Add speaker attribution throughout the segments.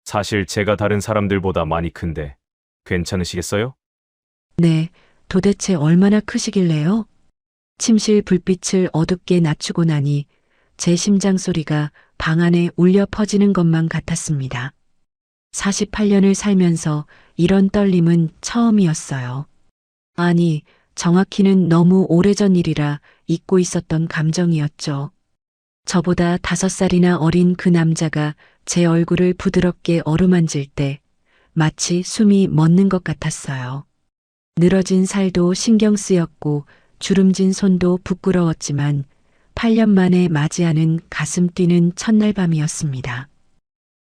Speaker 1: 사실 제가 다른 사람들보다 많이 큰데 괜찮으시겠어요?
Speaker 2: 네, 도대체 얼마나 크시길래요? 침실 불빛을 어둡게 낮추고 나니 제 심장 소리가 방 안에 울려 퍼지는 것만 같았습니다. 48년을 살면서 이런 떨림은 처음이었어요. 아니, 정확히는 너무 오래전 일이라 잊고 있었던 감정이었죠. 저보다 5살이나 어린 그 남자가 제 얼굴을 부드럽게 어루만질 때 마치 숨이 멎는 것 같았어요. 늘어진 살도 신경 쓰였고 주름진 손도 부끄러웠지만 8년 만에 맞이하는 가슴 뛰는 첫날 밤이었습니다.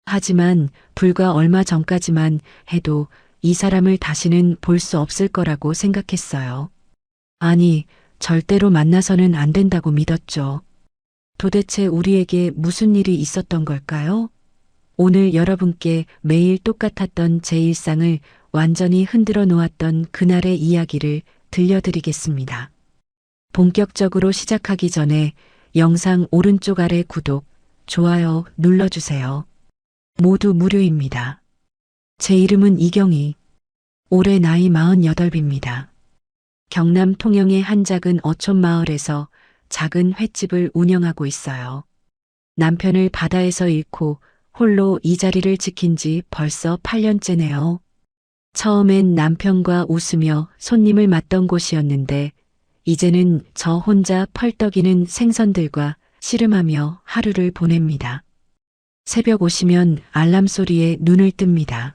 Speaker 2: 하지만 불과 얼마 전까지만 해도 이 사람을 다시는 볼 수 없을 거라고 생각했어요. 아니, 절대로 만나서는 안 된다고 믿었죠. 도대체 우리에게 무슨 일이 있었던 걸까요? 오늘 여러분께 매일 똑같았던 제 일상을 완전히 흔들어 놓았던 그날의 이야기를 들려드리겠습니다. 본격적으로 시작하기 전에 영상 오른쪽 아래 구독, 좋아요 눌러주세요. 모두 무료입니다. 제 이름은 이경희. 올해 나이 48입니다. 경남 통영의 한 작은 어촌 마을에서 작은 횟집을 운영하고 있어요. 남편을 바다에서 잃고 홀로 이 자리를 지킨 지 벌써 8년째네요. 처음엔 남편과 웃으며 손님을 맞던 곳이었는데 이제는 저 혼자 펄떡이는 생선들과 씨름하며 하루를 보냅니다. 새벽 오시면 알람 소리에 눈을 뜹니다.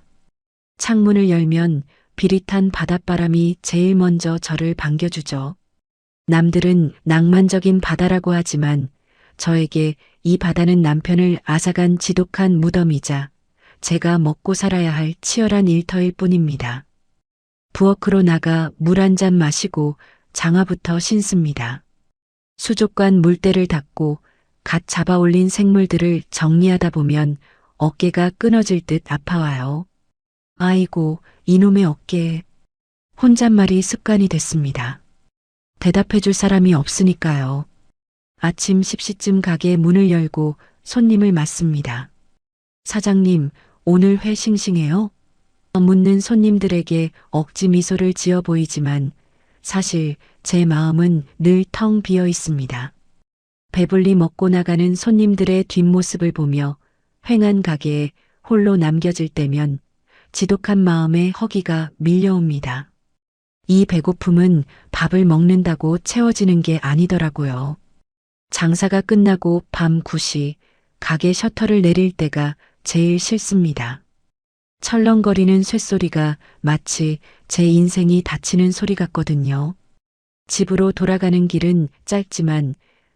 Speaker 2: 창문을 열면 비릿한 바닷바람이 제일 먼저 저를 반겨주죠. 남들은 낭만적인 바다라고 하지만 저에게 이 바다는 남편을 앗아간 지독한 무덤이자 제가 먹고 살아야 할 치열한 일터일 뿐입니다. 부엌으로 나가 물 한 잔 마시고 장화부터 신습니다. 수족관 물때를 닫고 갓 잡아올린 생물들을 정리하다 보면 어깨가 끊어질 듯 아파와요. 아이고, 이놈의 어깨. 혼잣말이 습관이 됐습니다. 대답해줄 사람이 없으니까요. 아침 10시쯤 가게 문을 열고 손님을 맞습니다. 사장님, 오늘 회 싱싱해요? 묻는 손님들에게 억지 미소를 지어 보이지만 사실 제 마음은 늘 텅 비어 있습니다. 배불리 먹고 나가는 손님들의 뒷모습을 보며 횡한 가게에 홀로 남겨질 때면 지독한 마음에 허기가 밀려옵니다. 이 배고픔은 밥을 먹는다고 채워지는 게 아니더라고요. 장사가 끝나고 밤 9시 가게 셔터를 내릴 때가 제일 싫습니다. 철렁거리는 쇳소리가 마치 제 인생이 닫히는 소리 같거든요. 집으로 돌아가는 길은 짧지만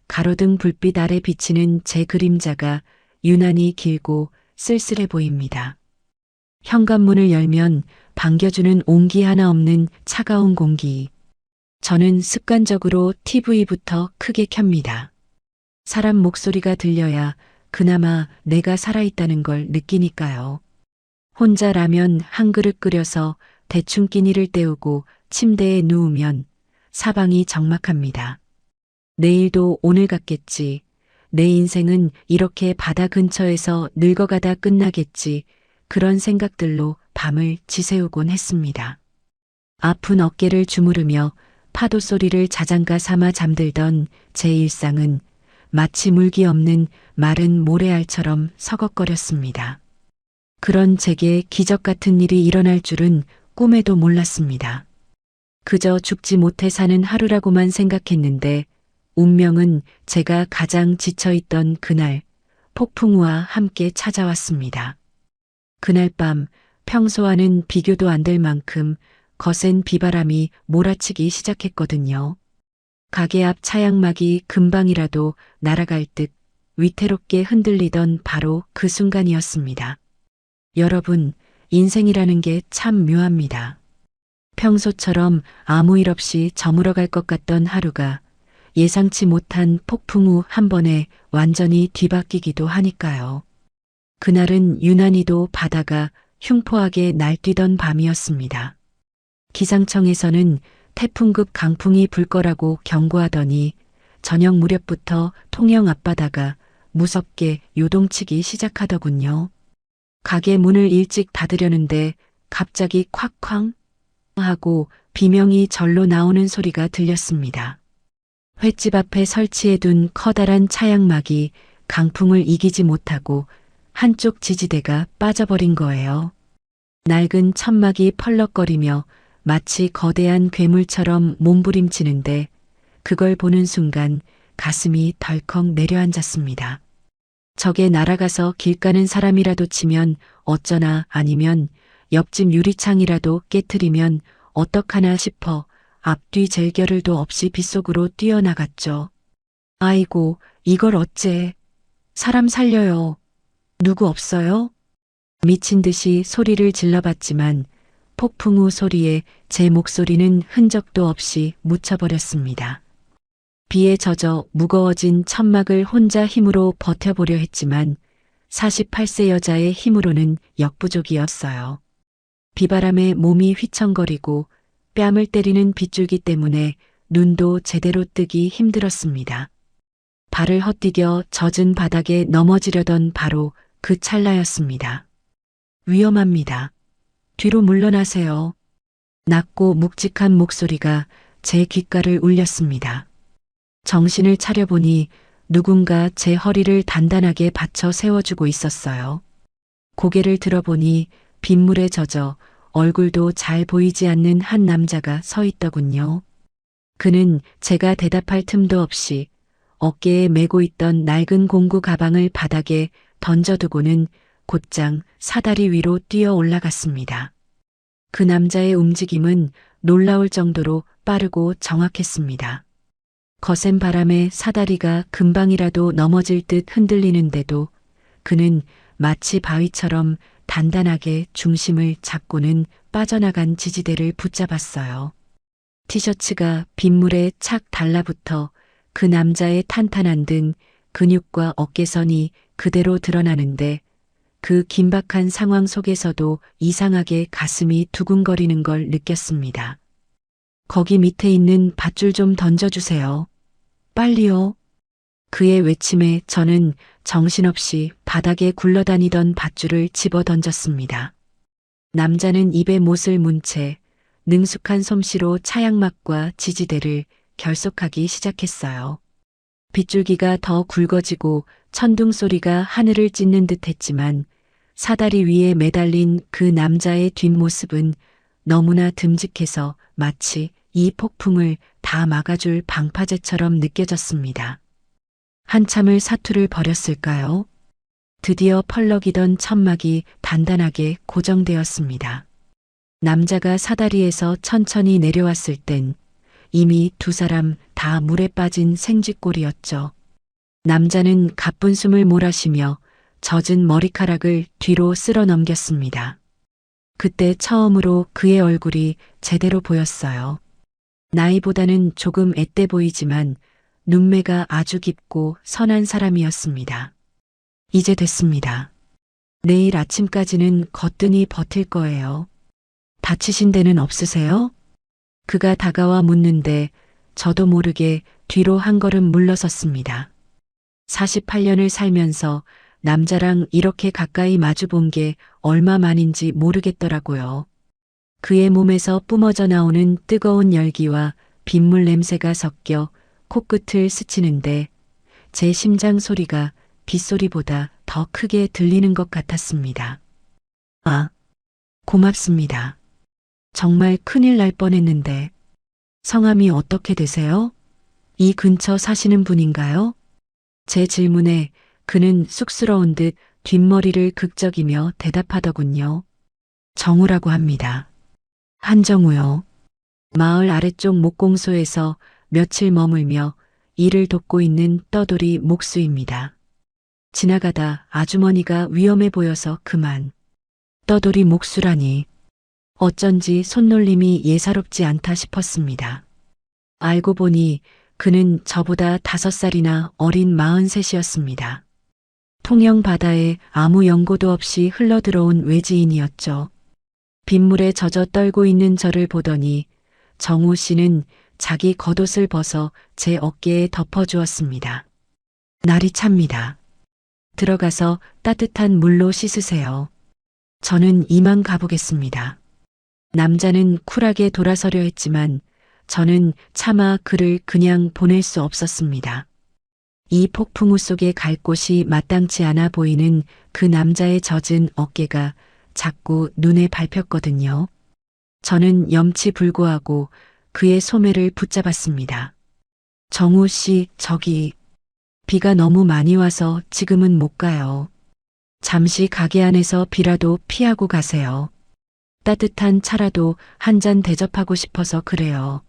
Speaker 2: 가로등 불빛 아래 비치는 제 그림자가 유난히 길고 쓸쓸해 보입니다. 현관문을 열면 반겨주는 온기 하나 없는 차가운 공기. 저는 습관적으로 TV부터 크게 켭니다. 사람 목소리가 들려야 그나마 내가 살아있다는 걸 느끼니까요. 혼자 라면 한 그릇 끓여서 대충 끼니를 때우고 침대에 누우면 사방이 적막합니다. 내일도 오늘 같겠지. 내 인생은 이렇게 바다 근처에서 늙어가다 끝나겠지. 그런 생각들로 밤을 지새우곤 했습니다. 아픈 어깨를 주무르며 파도 소리를 자장가 삼아 잠들던 제 일상은 마치 물기 없는 마른 모래알처럼 서걱거렸습니다. 그런 제게 기적 같은 일이 일어날 줄은 꿈에도 몰랐습니다. 그저 죽지 못해 사는 하루라고만 생각했는데 운명은 제가 가장 지쳐있던 그날 폭풍우와 함께 찾아왔습니다. 그날 밤 평소와는 비교도 안 될 만큼 거센 비바람이 몰아치기 시작했거든요. 가게 앞 차양막이 금방이라도 날아갈 듯 위태롭게 흔들리던 바로 그 순간이었습니다. 여러분, 인생이라는 게 참 묘합니다. 평소처럼 아무 일 없이 저물어갈 것 같던 하루가 예상치 못한 폭풍우 한 번에 완전히 뒤바뀌기도 하니까요. 그날은 유난히도 바다가 흉포하게 날뛰던 밤이었습니다. 기상청에서는 태풍급 강풍이 불 거라고 경고하더니 저녁 무렵부터 통영 앞바다가 무섭게 요동치기 시작하더군요. 가게 문을 일찍 닫으려는데 갑자기 콱쾅 하고 비명이 절로 나오는 소리가 들렸습니다. 횟집 앞에 설치해둔 커다란 차양막이 강풍을 이기지 못하고 한쪽 지지대가 빠져버린 거예요. 낡은 천막이 펄럭거리며 마치 거대한 괴물처럼 몸부림치는데 그걸 보는 순간 가슴이 덜컥 내려앉았습니다. 저게 날아가서 길 가는 사람이라도 치면 어쩌나, 아니면 옆집 유리창이라도 깨트리면 어떡하나 싶어 앞뒤 젤결을도 없이 빗속으로 뛰어나갔죠. 아이고, 이걸 어째. 사람 살려요. 누구 없어요? 미친 듯이 소리를 질러봤지만 폭풍 우 소리에 제 목소리는 흔적도 없이 묻혀버렸습니다. 비에 젖어 무거워진 천막을 혼자 힘으로 버텨보려 했지만 48세 여자의 힘으로는 역부족이었어요. 비바람에 몸이 휘청거리고 뺨을 때리는 빗줄기 때문에 눈도 제대로 뜨기 힘들었습니다. 발을 헛디뎌 젖은 바닥에 넘어지려던 바로 그 찰나였습니다. 위험합니다. 뒤로 물러나세요. 낮고 묵직한 목소리가 제 귓가를 울렸습니다. 정신을 차려보니 누군가 제 허리를 단단하게 받쳐 세워주고 있었어요. 고개를 들어보니 빗물에 젖어 얼굴도 잘 보이지 않는 한 남자가 서 있더군요. 그는 제가 대답할 틈도 없이 어깨에 메고 있던 낡은 공구 가방을 바닥에 던져두고는 곧장 사다리 위로 뛰어 올라갔습니다. 그 남자의 움직임은 놀라울 정도로 빠르고 정확했습니다. 거센 바람에 사다리가 금방이라도 넘어질 듯 흔들리는데도 그는 마치 바위처럼 단단하게 중심을 잡고는 빠져나간 지지대를 붙잡았어요. 티셔츠가 빗물에 착 달라붙어 그 남자의 탄탄한 등, 근육과 어깨선이 그대로 드러나는데 그 긴박한 상황 속에서도 이상하게 가슴이 두근거리는 걸 느꼈습니다. 거기 밑에 있는 밧줄 좀 던져주세요. 빨리요. 그의 외침에 저는 정신없이 바닥에 굴러다니던 밧줄을 집어 던졌습니다. 남자는 입에 못을 문 채 능숙한 솜씨로 차양막과 지지대를 결속하기 시작했어요. 빗줄기가 더 굵어지고 천둥 소리가 하늘을 찢는 듯 했지만 사다리 위에 매달린 그 남자의 뒷모습은 너무나 듬직해서 마치 이 폭풍을 다 막아줄 방파제처럼 느껴졌습니다. 한참을 사투를 벌였을까요? 드디어 펄럭이던 천막이 단단하게 고정되었습니다. 남자가 사다리에서 천천히 내려왔을 땐 이미 두 사람 다 물에 빠진 생쥐꼴이었죠. 남자는 가쁜 숨을 몰아쉬며 젖은 머리카락을 뒤로 쓸어 넘겼습니다. 그때 처음으로 그의 얼굴이 제대로 보였어요. 나이보다는 조금 앳돼 보이지만 눈매가 아주 깊고 선한 사람이었습니다. 이제 됐습니다. 내일 아침까지는 거뜬히 버틸 거예요. 다치신 데는 없으세요? 그가 다가와 묻는데 저도 모르게 뒤로 한 걸음 물러섰습니다. 48년을 살면서 남자랑 이렇게 가까이 마주본 게 얼마 만인지 모르겠더라고요. 그의 몸에서 뿜어져 나오는 뜨거운 열기와 빗물 냄새가 섞여 코끝을 스치는데 제 심장 소리가 빗소리보다 더 크게 들리는 것 같았습니다. 아, 고맙습니다. 정말 큰일 날 뻔했는데. 성함이 어떻게 되세요? 이 근처 사시는 분인가요? 제 질문에 그는 쑥스러운 듯 뒷머리를 극적이며 대답하더군요. 정우라고 합니다. 한정우요. 마을 아래쪽 목공소에서 며칠 머물며 일을 돕고 있는 떠돌이 목수입니다. 지나가다 아주머니가 위험해 보여서 그만. 떠돌이 목수라니. 어쩐지 손놀림이 예사롭지 않다 싶었습니다. 알고 보니 그는 저보다 5살이나 어린 43이었습니다. 통영 바다에 아무 연고도 없이 흘러들어온 외지인이었죠. 빗물에 젖어 떨고 있는 저를 보더니 정우 씨는 자기 겉옷을 벗어 제 어깨에 덮어주었습니다. 날이 찹니다. 들어가서 따뜻한 물로 씻으세요. 저는 이만 가보겠습니다. 남자는 쿨하게 돌아서려 했지만 저는 차마 그를 그냥 보낼 수 없었습니다. 이 폭풍우 속에 갈 곳이 마땅치 않아 보이는 그 남자의 젖은 어깨가 자꾸 눈에 밟혔거든요. 저는 염치불고하고 그의 소매를 붙잡았습니다. 정우 씨, 저기, 비가 너무 많이 와서 지금은 못 가요. 잠시 가게 안에서 비라도 피하고 가세요. 따뜻한 차라도 한 잔 대접하고 싶어서 그래요.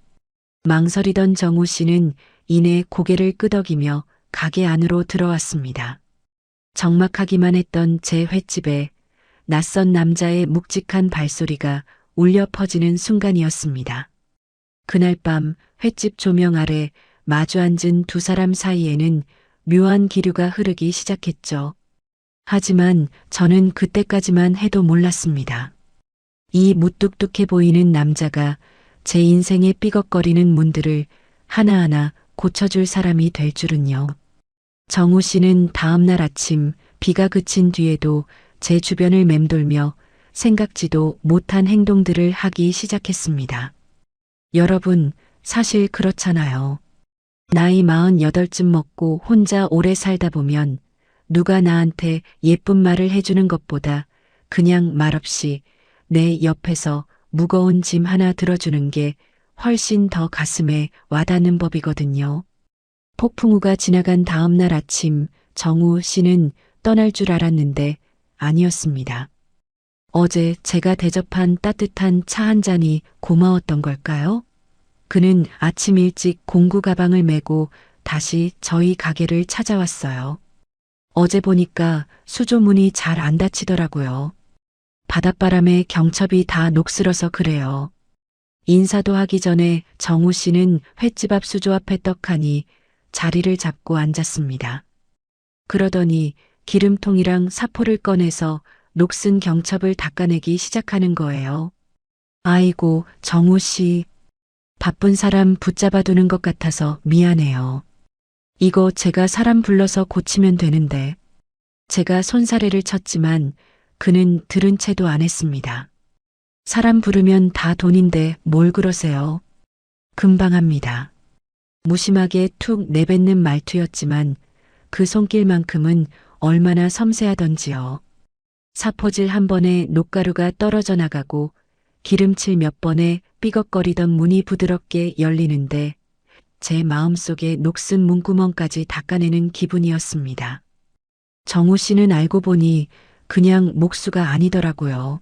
Speaker 2: 망설이던 정우 씨는 이내 고개를 끄덕이며 가게 안으로 들어왔습니다. 적막하기만 했던 제 횟집에 낯선 남자의 묵직한 발소리가 울려 퍼지는 순간이었습니다. 그날 밤 횟집 조명 아래 마주 앉은 두 사람 사이에는 묘한 기류가 흐르기 시작했죠. 하지만 저는 그때까지만 해도 몰랐습니다. 이 무뚝뚝해 보이는 남자가 제 인생의 삐걱거리는 문들을 하나하나 고쳐줄 사람이 될 줄은요. 정우 씨는 다음날 아침 비가 그친 뒤에도 제 주변을 맴돌며 생각지도 못한 행동들을 하기 시작했습니다. 여러분, 사실 그렇잖아요. 나이 48쯤 먹고 혼자 오래 살다 보면 누가 나한테 예쁜 말을 해주는 것보다 그냥 말없이 내 옆에서 무거운 짐 하나 들어주는 게 훨씬 더 가슴에 와닿는 법이거든요. 폭풍우가 지나간 다음 날 아침 정우 씨는 떠날 줄 알았는데 아니었습니다. 어제 제가 대접한 따뜻한 차 한 잔이 고마웠던 걸까요? 그는 아침 일찍 공구 가방을 메고 다시 저희 가게를 찾아왔어요. 어제 보니까 수조문이 잘 안 닫히더라고요. 바닷바람에 경첩이 다 녹슬어서 그래요. 인사도 하기 전에 정우 씨는 횟집 앞 수조 앞에 떡하니 자리를 잡고 앉았습니다. 그러더니 기름통이랑 사포를 꺼내서 녹슨 경첩을 닦아내기 시작하는 거예요. 아이고, 정우 씨. 바쁜 사람 붙잡아 두는 것 같아서 미안해요. 이거 제가 사람 불러서 고치면 되는데. 제가 손사래를 쳤지만 그는 들은 채도 안 했습니다. 사람 부르면 다 돈인데 뭘 그러세요? 금방 합니다. 무심하게 툭 내뱉는 말투였지만 그 손길만큼은 얼마나 섬세하던지요. 사포질 한 번에 녹가루가 떨어져 나가고 기름칠 몇 번에 삐걱거리던 문이 부드럽게 열리는데 제 마음속에 녹슨 문구멍까지 닦아내는 기분이었습니다. 정우 씨는 알고 보니 그냥 목수가 아니더라고요.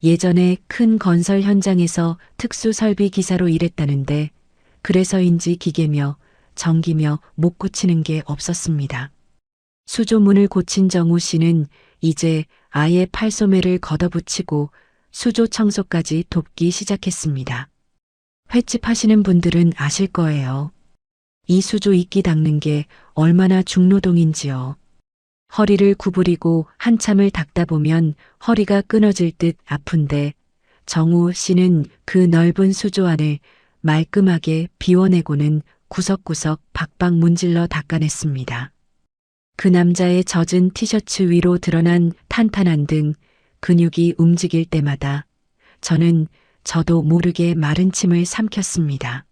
Speaker 2: 예전에 큰 건설 현장에서 특수설비 기사로 일했다는데 그래서인지 기계며 전기며 못 고치는 게 없었습니다. 수조문을 고친 정우 씨는 이제 아예 팔소매를 걷어붙이고 수조 청소까지 돕기 시작했습니다. 횟집 하시는 분들은 아실 거예요. 이 수조 이끼 닦는 게 얼마나 중노동인지요. 허리를 구부리고 한참을 닦다 보면 허리가 끊어질 듯 아픈데 정우 씨는 그 넓은 수조 안을 말끔하게 비워내고는 구석구석 박박 문질러 닦아냈습니다. 그 남자의 젖은 티셔츠 위로 드러난 탄탄한 등 근육이 움직일 때마다 저는 저도 모르게 마른 침을 삼켰습니다.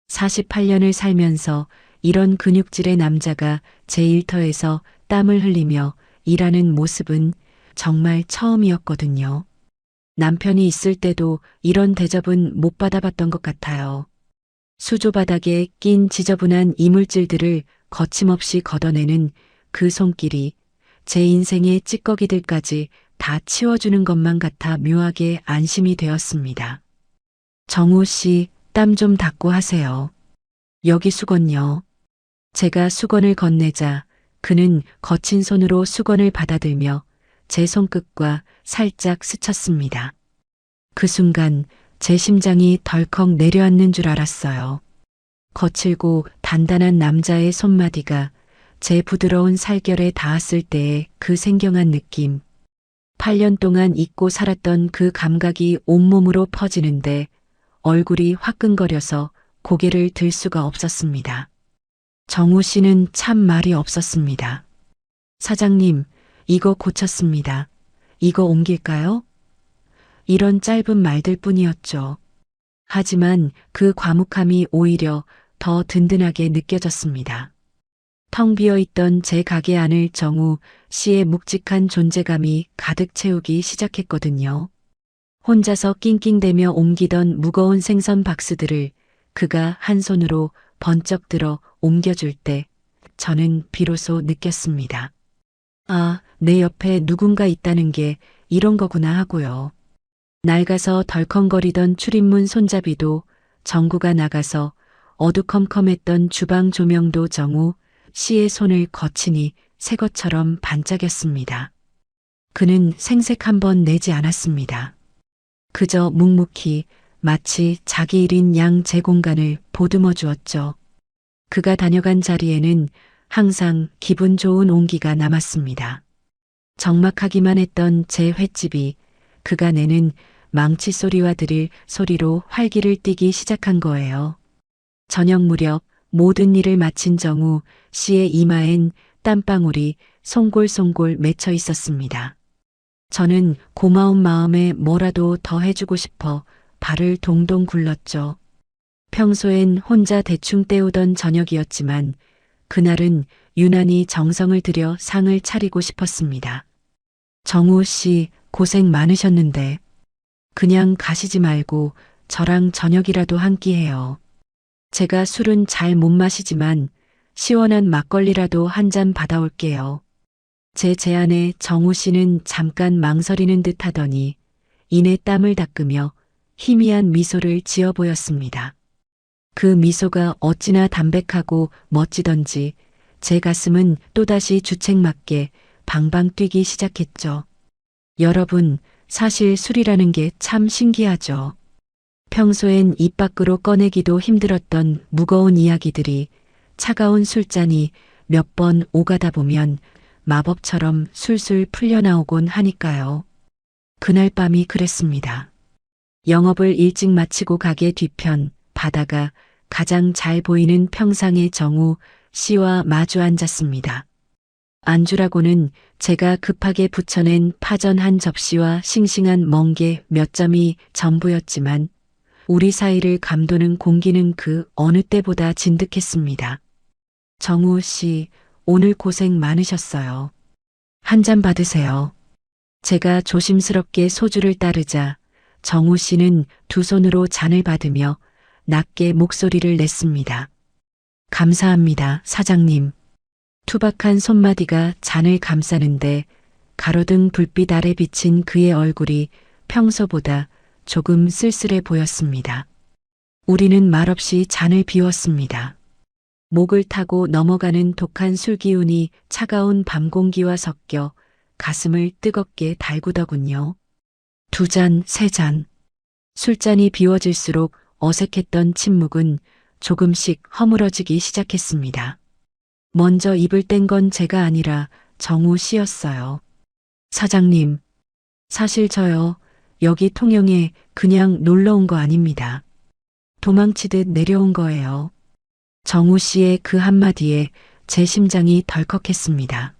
Speaker 2: 48년을 살면서 이런 근육질의 남자가 제 일터에서 땀을 흘리며 일하는 모습은 정말 처음이었거든요. 남편이 있을 때도 이런 대접은 못 받아봤던 것 같아요. 수조 바닥에 낀 지저분한 이물질들을 거침없이 걷어내는 그 손길이 제 인생의 찌꺼기들까지 다 치워주는 것만 같아 묘하게 안심이 되었습니다. 정우 씨, 땀 좀 닦고 하세요. 여기 수건요. 제가 수건을 건네자 그는 거친 손으로 수건을 받아들며 제 손끝과 살짝 스쳤습니다. 그 순간 제 심장이 덜컥 내려앉는 줄 알았어요. 거칠고 단단한 남자의 손마디가 제 부드러운 살결에 닿았을 때의 그 생경한 느낌. 8년 동안 잊고 살았던 그 감각이 온몸으로 퍼지는데 얼굴이 화끈거려서 고개를 들 수가 없었습니다. 정우 씨는 참 말이 없었습니다. 사장님, 이거 고쳤습니다. 이거 옮길까요? 이런 짧은 말들 뿐이었죠. 하지만 그 과묵함이 오히려 더 든든하게 느껴졌습니다. 텅 비어 있던 제 가게 안을 정우 씨의 묵직한 존재감이 가득 채우기 시작했거든요. 혼자서 낑낑대며 옮기던 무거운 생선 박스들을 그가 한 손으로 번쩍 들어 옮겨줄 때 저는 비로소 느꼈습니다. 아, 내 옆에 누군가 있다는 게 이런 거구나 하고요. 낡아서 덜컹거리던 출입문 손잡이도 전구가 나가서 어두컴컴했던 주방 조명도 정우 씨의 손을 거치니 새 것처럼 반짝였습니다. 그는 생색 한 번 내지 않았습니다. 그저 묵묵히 마치 자기 일인 양 제 공간을 보듬어 주었죠. 그가 다녀간 자리에는 항상 기분 좋은 온기가 남았습니다. 적막하기만 했던 제 횟집이 그가 내는 망치 소리와 드릴 소리로 활기를 띠기 시작한 거예요. 저녁 무렵 모든 일을 마친 정우 씨의 이마엔 땀방울이 송골송골 맺혀 있었습니다. 저는 고마운 마음에 뭐라도 더 해주고 싶어 발을 동동 굴렀죠. 평소엔 혼자 대충 때우던 저녁이었지만 그날은 유난히 정성을 들여 상을 차리고 싶었습니다. 정우 씨 고생 많으셨는데 그냥 가시지 말고 저랑 저녁이라도 한 끼 해요. 제가 술은 잘 못 마시지만 시원한 막걸리라도 한 잔 받아올게요. 제 제안에 정우 씨는 잠깐 망설이는 듯 하더니 이내 땀을 닦으며 희미한 미소를 지어 보였습니다. 그 미소가 어찌나 담백하고 멋지던지 제 가슴은 또다시 주책맞게 방방 뛰기 시작했죠. 여러분, 사실 술이라는 게 참 신기하죠. 평소엔 입 밖으로 꺼내기도 힘들었던 무거운 이야기들이 차가운 술잔이 몇 번 오가다 보면 마법처럼 술술 풀려나오곤 하니까요. 그날 밤이 그랬습니다. 영업을 일찍 마치고 가게 뒤편 바다가 가장 잘 보이는 평상의 정우 씨와 마주 앉았습니다. 안주라고는 제가 급하게 부쳐낸 파전 한 접시와 싱싱한 멍게 몇 점이 전부였지만 우리 사이를 감도는 공기는 그 어느 때보다 진득했습니다. 정우 씨, 오늘 고생 많으셨어요. 한 잔 받으세요. 제가 조심스럽게 소주를 따르자 정우 씨는 두 손으로 잔을 받으며 낮게 목소리를 냈습니다. 감사합니다, 사장님. 투박한 손마디가 잔을 감싸는데 가로등 불빛 아래 비친 그의 얼굴이 평소보다 조금 쓸쓸해 보였습니다. 우리는 말없이 잔을 비웠습니다. 목을 타고 넘어가는 독한 술 기운이 차가운 밤 공기와 섞여 가슴을 뜨겁게 달구더군요. 두 잔, 세 잔. 술잔이 비워질수록 어색했던 침묵은 조금씩 허물어지기 시작했습니다. 먼저 입을 뗀 건 제가 아니라 정우 씨였어요. 사장님, 사실 저요, 여기 통영에 그냥 놀러 온 거 아닙니다. 도망치듯 내려온 거예요. 정우 씨의 그 한마디에 제 심장이 덜컥했습니다.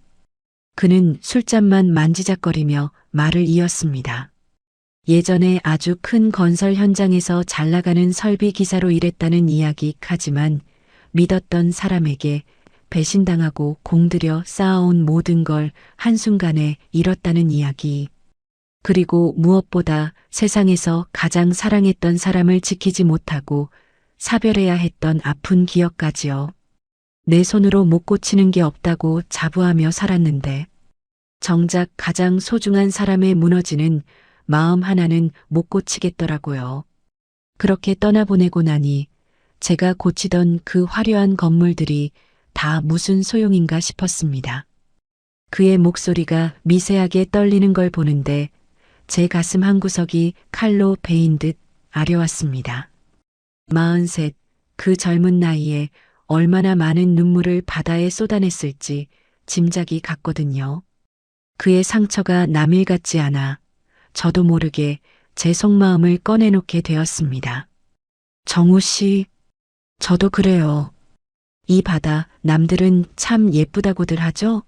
Speaker 2: 그는 술잔만 만지작거리며 말을 이었습니다. 예전에 아주 큰 건설 현장에서 잘 나가는 설비 기사로 일했다는 이야기 하지만 믿었던 사람에게 배신당하고 공들여 쌓아온 모든 걸 한순간에 잃었다는 이야기. 그리고 무엇보다 세상에서 가장 사랑했던 사람을 지키지 못하고 사별해야 했던 아픈 기억까지요. 내 손으로 못 고치는 게 없다고 자부하며 살았는데 정작 가장 소중한 사람의 무너지는 마음 하나는 못 고치겠더라고요. 그렇게 떠나보내고 나니 제가 고치던 그 화려한 건물들이 다 무슨 소용인가 싶었습니다. 그의 목소리가 미세하게 떨리는 걸 보는데 제 가슴 한구석이 칼로 베인 듯 아려왔습니다. 43, 그 젊은 나이에 얼마나 많은 눈물을 바다에 쏟아냈을지 짐작이 갔거든요. 그의 상처가 남일 같지 않아 저도 모르게 제 속마음을 꺼내놓게 되었습니다. 정우 씨, 저도 그래요. 이 바다 남들은 참 예쁘다고들 하죠?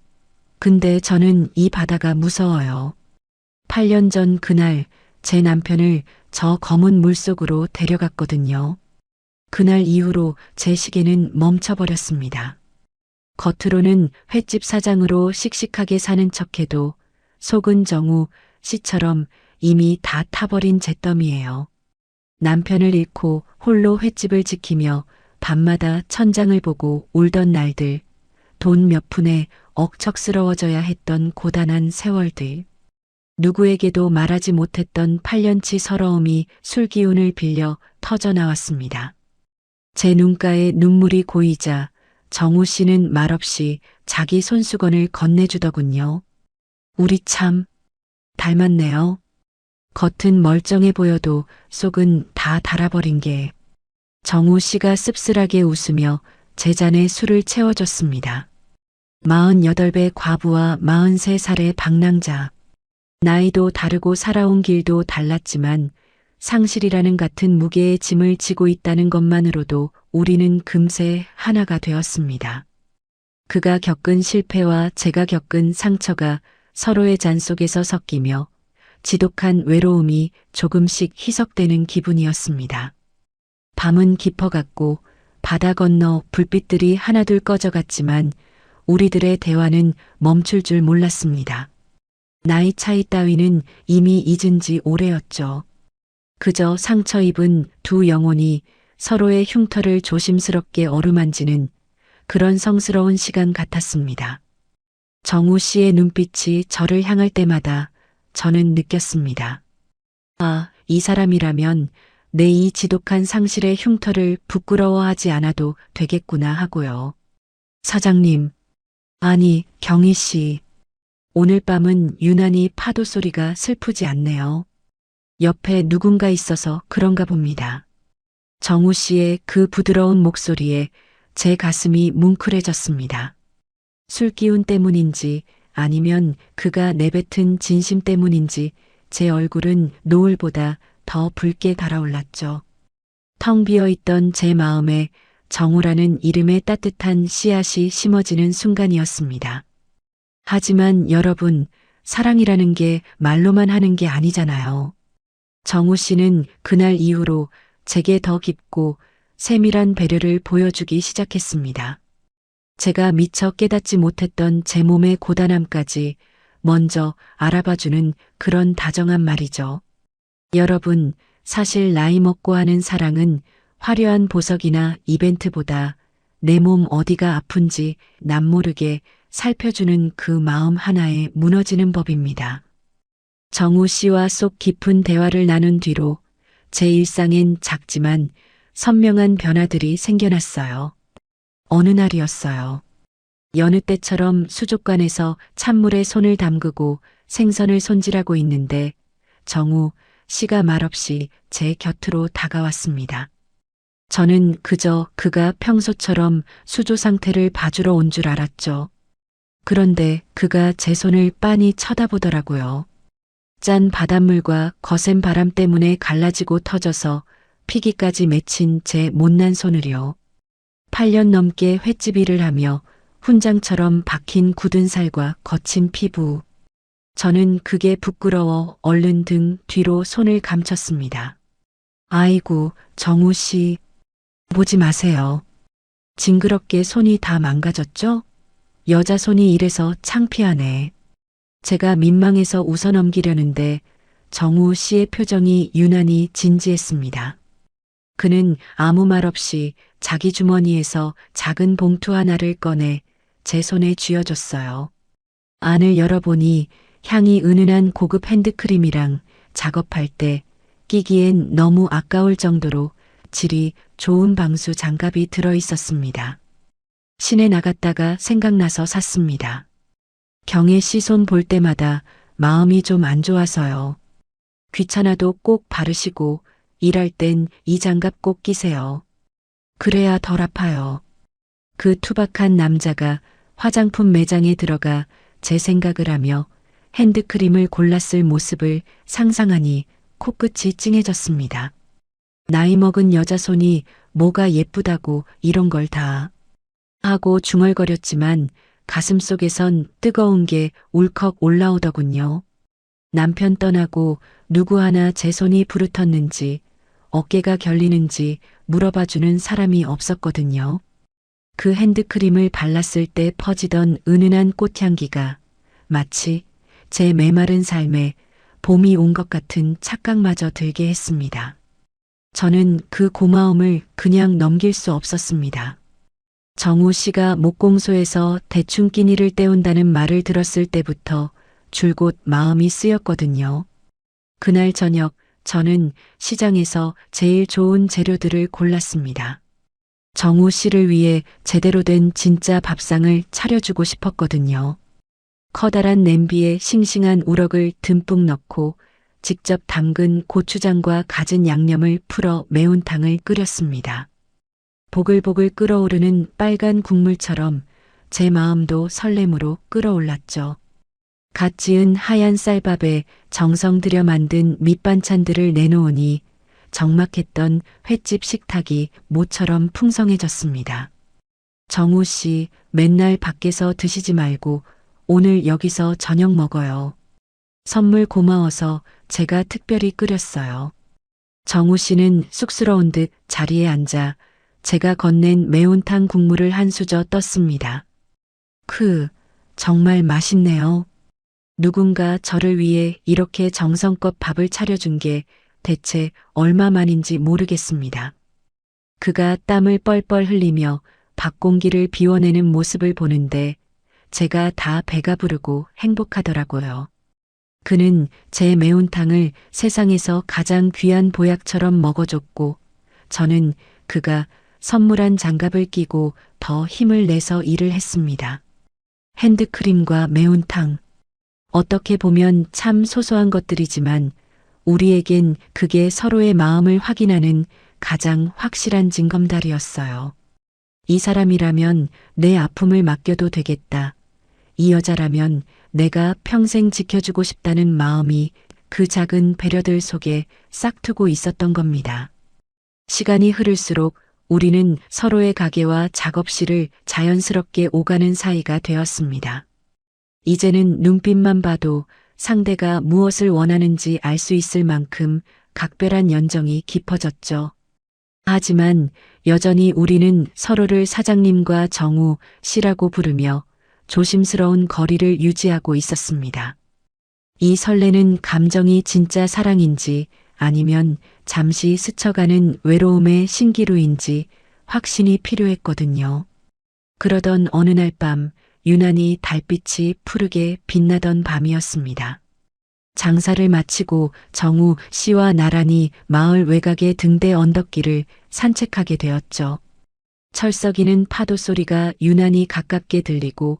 Speaker 2: 근데 저는 이 바다가 무서워요. 8년 전 그날 제 남편을 저 검은 물속으로 데려갔거든요. 그날 이후로 제 시계는 멈춰버렸습니다. 겉으로는 횟집 사장으로 씩씩하게 사는 척해도 속은 정우 씨처럼 이미 다 타버린 잿더미예요. 남편을 잃고 홀로 횟집을 지키며 밤마다 천장을 보고 울던 날들, 돈 몇 푼에 억척스러워져야 했던 고단한 세월들, 누구에게도 말하지 못했던 8년치 서러움이 술기운을 빌려 터져나왔습니다. 제 눈가에 눈물이 고이자 정우 씨는 말없이 자기 손수건을 건네주더군요. 우리 참 닮았네요. 겉은 멀쩡해 보여도 속은 다 닳아버린 게. 정우 씨가 씁쓸하게 웃으며 제 잔에 술을 채워줬습니다. 48배 과부와 43살의 방랑자. 나이도 다르고 살아온 길도 달랐지만 상실이라는 같은 무게의 짐을 지고 있다는 것만으로도 우리는 금세 하나가 되었습니다. 그가 겪은 실패와 제가 겪은 상처가 서로의 잔 속에서 섞이며 지독한 외로움이 조금씩 희석되는 기분이었습니다. 밤은 깊어갔고 바다 건너 불빛들이 하나둘 꺼져갔지만 우리들의 대화는 멈출 줄 몰랐습니다. 나이 차이 따위는 이미 잊은 지 오래였죠. 그저 상처 입은 두 영혼이 서로의 흉터를 조심스럽게 어루만지는 그런 성스러운 시간 같았습니다. 정우 씨의 눈빛이 저를 향할 때마다 저는 느꼈습니다. 아, 이 사람이라면 내 이 지독한 상실의 흉터를 부끄러워하지 않아도 되겠구나 하고요. 사장님, 아니, 경희 씨. 오늘 밤은 유난히 파도 소리가 슬프지 않네요. 옆에 누군가 있어서 그런가 봅니다. 정우 씨의 그 부드러운 목소리에 제 가슴이 뭉클해졌습니다. 술기운 때문인지 아니면 그가 내뱉은 진심 때문인지 제 얼굴은 노을보다 더 붉게 달아올랐죠. 텅 비어있던 제 마음에 정우라는 이름의 따뜻한 씨앗이 심어지는 순간이었습니다. 하지만 여러분, 사랑이라는 게 말로만 하는 게 아니잖아요. 정우 씨는 그날 이후로 제게 더 깊고 세밀한 배려를 보여주기 시작했습니다. 제가 미처 깨닫지 못했던 제 몸의 고단함까지 먼저 알아봐주는 그런 다정한 말이죠. 여러분, 사실 나이 먹고 하는 사랑은 화려한 보석이나 이벤트보다 내 몸 어디가 아픈지 남모르게 살펴주는 그 마음 하나에 무너지는 법입니다. 정우 씨와 속 깊은 대화를 나눈 뒤로 제 일상엔 작지만 선명한 변화들이 생겨났어요. 어느 날이었어요. 여느 때처럼 수족관에서 찬물에 손을 담그고 생선을 손질하고 있는데 정우 씨가 말없이 제 곁으로 다가왔습니다. 저는 그저 그가 평소처럼 수조 상태를 봐주러 온 줄 알았죠. 그런데 그가 제 손을 빤히 쳐다보더라고요. 짠 바닷물과 거센 바람 때문에 갈라지고 터져서 피기까지 맺힌 제 못난 손을요. 8년 넘게 횟집 일을 하며 훈장처럼 박힌 굳은 살과 거친 피부. 저는 그게 부끄러워 얼른 등 뒤로 손을 감췄습니다. 아이고, 정우 씨. 보지 마세요. 징그럽게 손이 다 망가졌죠? 여자 손이 이래서 창피하네. 제가 민망해서 웃어넘기려는데 정우 씨의 표정이 유난히 진지했습니다. 그는 아무 말 없이 자기 주머니에서 작은 봉투 하나를 꺼내 제 손에 쥐어줬어요. 안을 열어보니 향이 은은한 고급 핸드크림이랑 작업할 때 끼기엔 너무 아까울 정도로 질이 좋은 방수 장갑이 들어있었습니다. 시내 나갔다가 생각나서 샀습니다. 경혜 씨 손 볼 때마다 마음이 좀 안 좋아서요. 귀찮아도 꼭 바르시고 일할 땐 이 장갑 꼭 끼세요. 그래야 덜 아파요. 그 투박한 남자가 화장품 매장에 들어가 제 생각을 하며 핸드크림을 골랐을 모습을 상상하니 코끝이 찡해졌습니다. 나이 먹은 여자 손이 뭐가 예쁘다고 이런 걸 다 하고 중얼거렸지만 가슴속에선 뜨거운 게 울컥 올라오더군요. 남편 떠나고 누구 하나 제 손이 부르텄는지 어깨가 결리는지 물어봐주는 사람이 없었거든요. 그 핸드크림을 발랐을 때 퍼지던 은은한 꽃향기가 마치 제 메마른 삶에 봄이 온 것 같은 착각마저 들게 했습니다. 저는 그 고마움을 그냥 넘길 수 없었습니다. 정우 씨가 목공소에서 대충 끼니를 때운다는 말을 들었을 때부터 줄곧 마음이 쓰였거든요. 그날 저녁 저는 시장에서 제일 좋은 재료들을 골랐습니다. 정우 씨를 위해 제대로 된 진짜 밥상을 차려주고 싶었거든요. 커다란 냄비에 싱싱한 우럭을 듬뿍 넣고 직접 담근 고추장과 갖은 양념을 풀어 매운탕을 끓였습니다. 보글보글 끓어오르는 빨간 국물처럼 제 마음도 설렘으로 끓어올랐죠. 갓 지은 하얀 쌀밥에 정성 들여 만든 밑반찬들을 내놓으니 적막했던 횟집 식탁이 모처럼 풍성해졌습니다. 정우 씨, 맨날 밖에서 드시지 말고 오늘 여기서 저녁 먹어요. 선물 고마워서 제가 특별히 끓였어요. 정우 씨는 쑥스러운 듯 자리에 앉아 제가 건넨 매운탕 국물을 한 수저 떴습니다. 정말 맛있네요. 누군가 저를 위해 이렇게 정성껏 밥을 차려준 게 대체 얼마만인지 모르겠습니다. 그가 땀을 뻘뻘 흘리며 밥 공기를 비워내는 모습을 보는데 제가 다 배가 부르고 행복하더라고요. 그는 제 매운탕을 세상에서 가장 귀한 보약처럼 먹어줬고 저는 그가 선물한 장갑을 끼고 더 힘을 내서 일을 했습니다. 핸드크림과 매운탕. 어떻게 보면 참 소소한 것들이지만 우리에겐 그게 서로의 마음을 확인하는 가장 확실한 징검다리였어요. 이 사람이라면 내 아픔을 맡겨도 되겠다. 이 여자라면 내가 평생 지켜주고 싶다는 마음이 그 작은 배려들 속에 싹트고 있었던 겁니다. 시간이 흐를수록 우리는 서로의 가게와 작업실을 자연스럽게 오가는 사이가 되었습니다. 이제는 눈빛만 봐도 상대가 무엇을 원하는지 알 수 있을 만큼 각별한 연정이 깊어졌죠. 하지만 여전히 우리는 서로를 사장님과 정우 씨라고 부르며 조심스러운 거리를 유지하고 있었습니다. 이 설레는 감정이 진짜 사랑인지 아니면 잠시 스쳐가는 외로움의 신기루인지 확신이 필요했거든요. 그러던 어느 날 밤 유난히 달빛이 푸르게 빛나던 밤이었습니다. 장사를 마치고 정우 씨와 나란히 마을 외곽의 등대 언덕길을 산책하게 되었죠. 철썩이는 파도 소리가 유난히 가깝게 들리고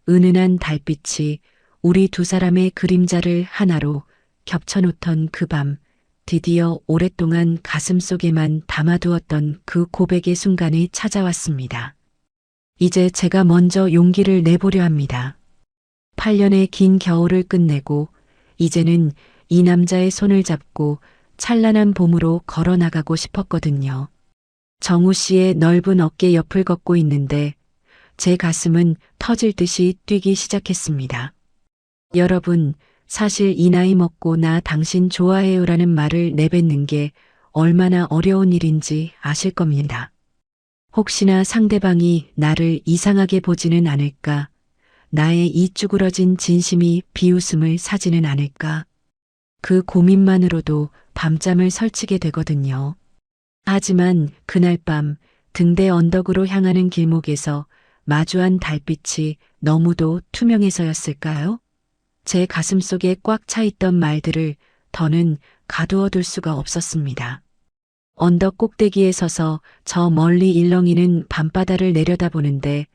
Speaker 2: 은은한 달빛이 우리 두 사람의 그림자를 하나로 겹쳐놓던 그 밤, 드디어 오랫동안 가슴속에만 담아두었던 그 고백의 순간이 찾아왔습니다. 이제 제가 먼저 용기를 내보려 합니다. 8년의 긴 겨울을 끝내고 이제는 이 남자의 손을 잡고 찬란한 봄으로 걸어 나가고 싶었거든요. 정우 씨의 넓은 어깨 옆을 걷고 있는데 제 가슴은 터질 듯이 뛰기 시작했습니다. 여러분, 사실 이 나이 먹고 나 당신 좋아해요라는 말을 내뱉는 게 얼마나 어려운 일인지 아실 겁니다. 혹시나 상대방이 나를 이상하게 보지는 않을까? 나의 이 쭈그러진 진심이 비웃음을 사지는 않을까? 그 고민만으로도 밤잠을 설치게 되거든요. 하지만 그날 밤 등대 언덕으로 향하는 길목에서 마주한 달빛이 너무도 투명해서였을까요? 제 가슴속에 꽉 차 있던 말들을 더는 가두어둘 수가 없었습니다. 언덕 꼭대기에 서서 저 멀리 일렁이는 밤바다를 내려다보는데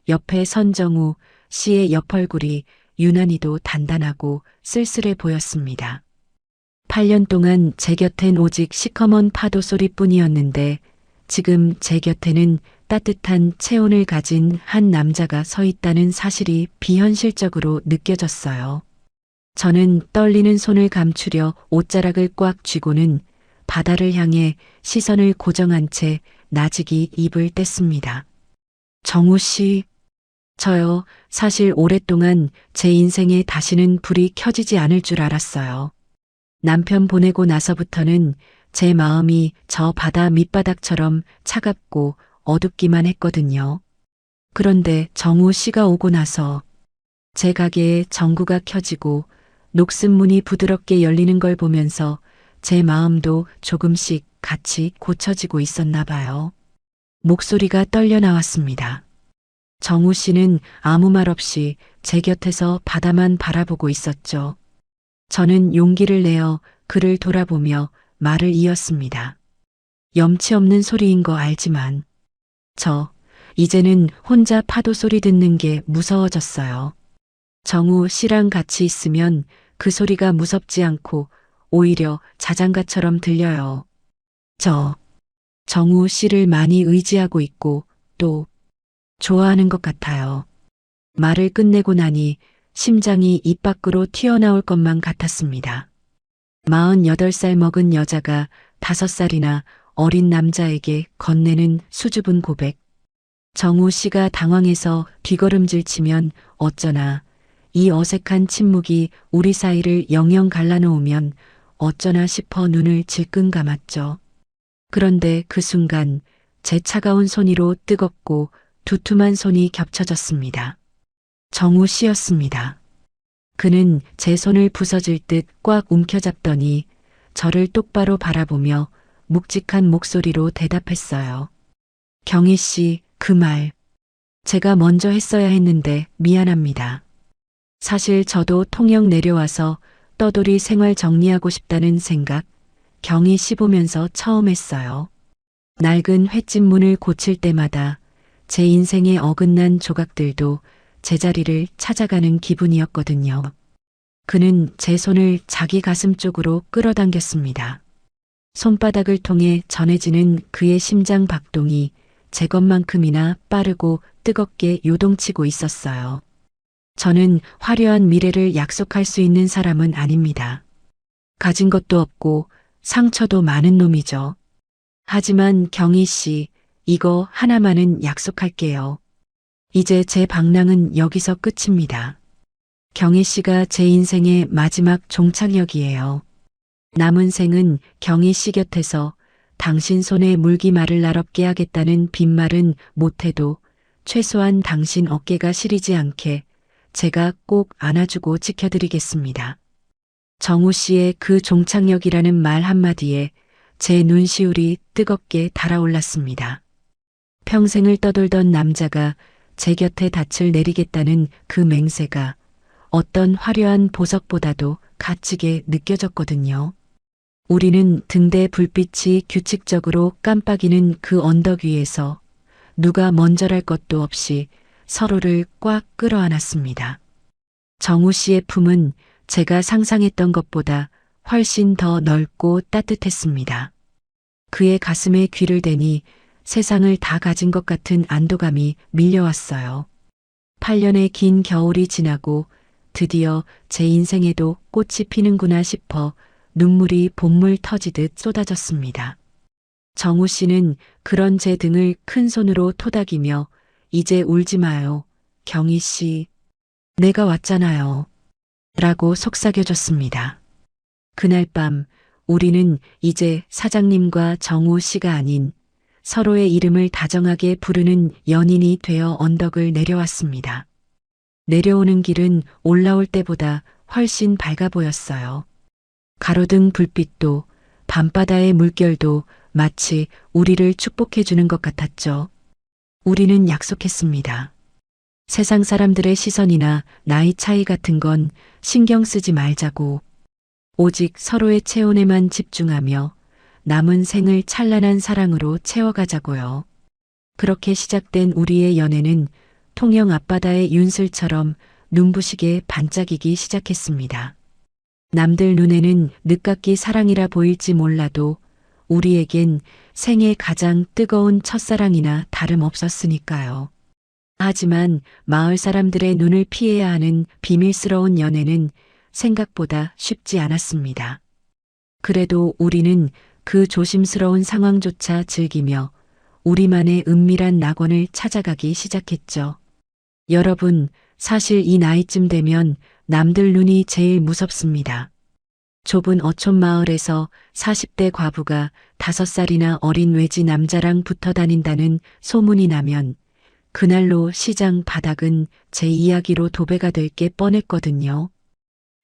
Speaker 2: 옆에 선정우 씨의 옆얼굴이 유난히도 단단하고 쓸쓸해 보였습니다. 8년 동안 제 곁엔 오직 시커먼 파도 소리뿐이었는데 지금 제 곁에는 따뜻한 체온을 가진 한 남자가 서 있다는 사실이 비현실적으로 느껴졌어요. 저는 떨리는 손을 감추려 옷자락을 꽉 쥐고는 바다를 향해 시선을 고정한 채 나직이 입을 뗐습니다. 정우 씨, 저요, 사실 오랫동안 제 인생에 다시는 불이 켜지지 않을 줄 알았어요. 남편 보내고 나서부터는 제 마음이 저 바다 밑바닥처럼 차갑고 어둡기만 했거든요. 그런데 정우 씨가 오고 나서 제 가게에 전구가 켜지고 녹슨 문이 부드럽게 열리는 걸 보면서 제 마음도 조금씩 같이 고쳐지고 있었나 봐요. 목소리가 떨려 나왔습니다. 정우 씨는 아무 말 없이 제 곁에서 바다만 바라보고 있었죠. 저는 용기를 내어 그를 돌아보며 말을 이었습니다. 염치 없는 소리인 거 알지만 이제는 혼자 파도 소리 듣는 게 무서워졌어요. 정우 씨랑 같이 있으면 그 소리가 무섭지 않고 오히려 자장가처럼 들려요. 정우 씨를 많이 의지하고 있고 또 좋아하는 것 같아요. 말을 끝내고 나니 심장이 입 밖으로 튀어나올 것만 같았습니다. 48살 먹은 여자가 5살이나 어린 남자에게 건네는 수줍은 고백. 정우 씨가 당황해서 뒷걸음질 치면 어쩌나, 이 어색한 침묵이 우리 사이를 영영 갈라놓으면 어쩌나 싶어 눈을 질끈 감았죠. 그런데 그 순간 제 차가운 손으로 뜨겁고 두툼한 손이 겹쳐졌습니다. 정우 씨였습니다. 그는 제 손을 부서질 듯 꽉 움켜잡더니 저를 똑바로 바라보며 묵직한 목소리로 대답했어요. 경희 씨, 그 말 제가 먼저 했어야 했는데 미안합니다. 사실 저도 통영 내려와서 떠돌이 생활 정리하고 싶다는 생각 경희 씨 보면서 처음 했어요. 낡은 횟집문을 고칠 때마다 제 인생에 어긋난 조각들도 제자리를 찾아가는 기분이었거든요. 그는 제 손을 자기 가슴 쪽으로 끌어당겼습니다. 손바닥을 통해 전해지는 그의 심장 박동이 제 것만큼이나 빠르고 뜨겁게 요동치고 있었어요. 저는 화려한 미래를 약속할 수 있는 사람은 아닙니다. 가진 것도 없고 상처도 많은 놈이죠. 하지만 경희 씨, 이거 하나만은 약속할게요. 이제 제 방랑은 여기서 끝입니다. 경희 씨가 제 인생의 마지막 종착역이에요. 남은 생은 경희 씨 곁에서 당신 손에 물기 말을 날 없게 하겠다는 빈말은 못해도 최소한 당신 어깨가 시리지 않게 제가 꼭 안아주고 지켜드리겠습니다. 정우 씨의 그 종착역이라는 말 한마디에 제 눈시울이 뜨겁게 달아올랐습니다. 평생을 떠돌던 남자가 제 곁에 닻을 내리겠다는 그 맹세가 어떤 화려한 보석보다도 값지게 느껴졌거든요. 우리는 등대 불빛이 규칙적으로 깜빡이는 그 언덕 위에서 누가 먼저랄 것도 없이 서로를 꽉 끌어안았습니다. 정우 씨의 품은 제가 상상했던 것보다 훨씬 더 넓고 따뜻했습니다. 그의 가슴에 귀를 대니 세상을 다 가진 것 같은 안도감이 밀려왔어요. 8년의 긴 겨울이 지나고 드디어 제 인생에도 꽃이 피는구나 싶어 눈물이 봇물 터지듯 쏟아졌습니다. 정우 씨는 그런 제 등을 큰 손으로 토닥이며 이제 울지 마요. 경희 씨, 내가 왔잖아요. 라고 속삭여줬습니다. 그날 밤 우리는 이제 사장님과 정우 씨가 아닌 서로의 이름을 다정하게 부르는 연인이 되어 언덕을 내려왔습니다. 내려오는 길은 올라올 때보다 훨씬 밝아 보였어요. 가로등 불빛도 밤바다의 물결도 마치 우리를 축복해주는 것 같았죠. 우리는 약속했습니다. 세상 사람들의 시선이나 나이 차이 같은 건 신경 쓰지 말자고 오직 서로의 체온에만 집중하며 남은 생을 찬란한 사랑으로 채워가자고요. 그렇게 시작된 우리의 연애는 통영 앞바다의 윤슬처럼 눈부시게 반짝이기 시작했습니다. 남들 눈에는 늦깎이 사랑이라 보일지 몰라도 우리에겐 생애 가장 뜨거운 첫사랑이나 다름없었으니까요. 하지만 마을 사람들의 눈을 피해야 하는 비밀스러운 연애는 생각보다 쉽지 않았습니다. 그래도 우리는 그 조심스러운 상황조차 즐기며 우리만의 은밀한 낙원을 찾아가기 시작했죠. 여러분, 사실 이 나이쯤 되면 남들 눈이 제일 무섭습니다. 좁은 어촌 마을에서 40대 과부가 5살이나 어린 외지 남자랑 붙어 다닌다는 소문이 나면 그날로 시장 바닥은 제 이야기로 도배가 될 게 뻔했거든요.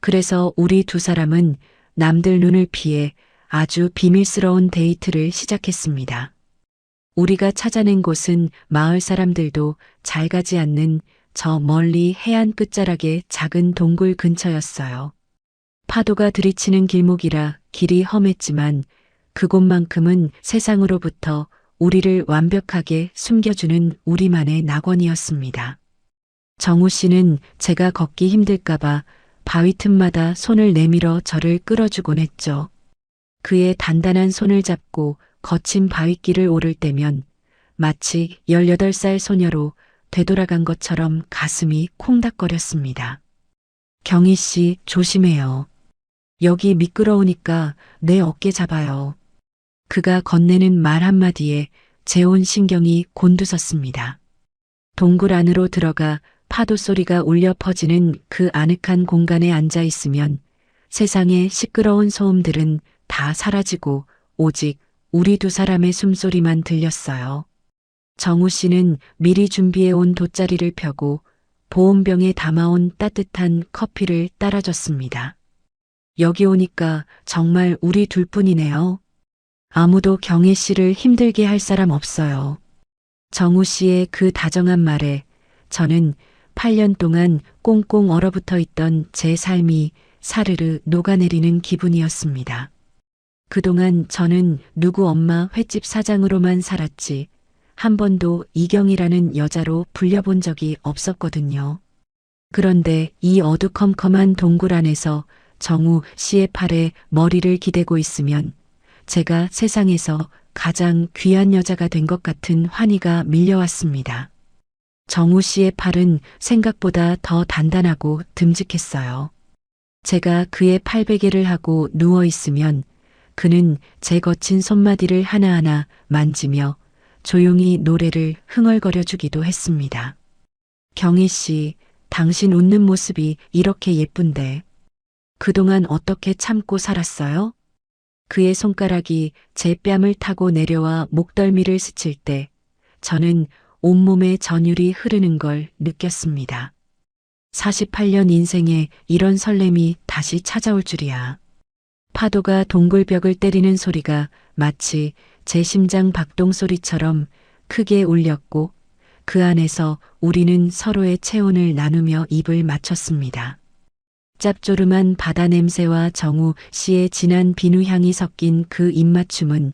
Speaker 2: 그래서 우리 두 사람은 남들 눈을 피해 아주 비밀스러운 데이트를 시작했습니다. 우리가 찾아낸 곳은 마을 사람들도 잘 가지 않는 저 멀리 해안 끝자락의 작은 동굴 근처였어요. 파도가 들이치는 길목이라 길이 험했지만 그곳만큼은 세상으로부터 우리를 완벽하게 숨겨주는 우리만의 낙원이었습니다. 정우 씨는 제가 걷기 힘들까봐 바위 틈마다 손을 내밀어 저를 끌어주곤 했죠. 그의 단단한 손을 잡고 거친 바위길을 오를 때면 마치 18살 소녀로 되돌아간 것처럼 가슴이 콩닥거렸습니다. 경희 씨, 조심해요. 여기 미끄러우니까 내 어깨 잡아요. 그가 건네는 말 한마디에 제 온 신경이 곤두섰습니다. 동굴 안으로 들어가 파도 소리가 울려 퍼지는 그 아늑한 공간에 앉아 있으면 세상의 시끄러운 소음들은 다 사라지고 오직 우리 두 사람의 숨소리만 들렸어요. 정우 씨는 미리 준비해 온 돗자리를 펴고 보온병에 담아온 따뜻한 커피를 따라줬습니다. 여기 오니까 정말 우리 둘뿐이네요. 아무도 경혜 씨를 힘들게 할 사람 없어요. 정우 씨의 그 다정한 말에 저는 8년 동안 꽁꽁 얼어붙어 있던 제 삶이 사르르 녹아내리는 기분이었습니다. 그동안 저는 누구 엄마 횟집 사장으로만 살았지 한 번도 이경이라는 여자로 불려본 적이 없었거든요. 그런데 이 어두컴컴한 동굴 안에서 정우 씨의 팔에 머리를 기대고 있으면 제가 세상에서 가장 귀한 여자가 된 것 같은 환희가 밀려왔습니다. 정우 씨의 팔은 생각보다 더 단단하고 듬직했어요. 제가 그의 팔베개를 하고 누워 있으면 그는 제 거친 손마디를 하나하나 만지며 조용히 노래를 흥얼거려 주기도 했습니다. 경희 씨, 당신 웃는 모습이 이렇게 예쁜데 그동안 어떻게 참고 살았어요? 그의 손가락이 제 뺨을 타고 내려와 목덜미를 스칠 때 저는 온몸에 전율이 흐르는 걸 느꼈습니다. 48년 인생에 이런 설렘이 다시 찾아올 줄이야. 파도가 동굴벽을 때리는 소리가 마치 제 심장 박동 소리처럼 크게 울렸고 그 안에서 우리는 서로의 체온을 나누며 입을 맞췄습니다. 짭조름한 바다 냄새와 정우 씨의 진한 비누향이 섞인 그 입맞춤은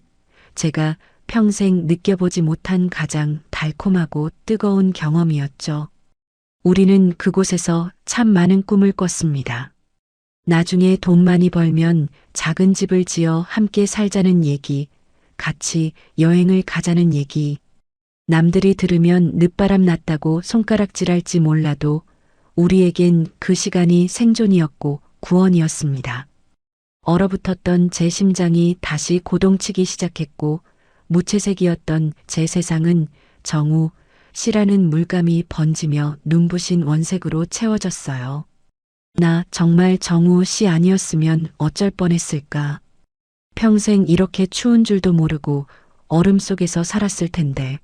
Speaker 2: 제가 평생 느껴보지 못한 가장 달콤하고 뜨거운 경험이었죠. 우리는 그곳에서 참 많은 꿈을 꿨습니다. 나중에 돈 많이 벌면 작은 집을 지어 함께 살자는 얘기, 같이 여행을 가자는 얘기. 남들이 들으면 늦바람 났다고 손가락질할지 몰라도 우리에겐 그 시간이 생존이었고 구원이었습니다. 얼어붙었던 제 심장이 다시 고동치기 시작했고 무채색이었던 제 세상은 정우 씨라는 물감이 번지며 눈부신 원색으로 채워졌어요. 나 정말 정우 씨 아니었으면 어쩔 뻔했을까. 평생 이렇게 추운 줄도 모르고 얼음 속에서 살았을 텐데.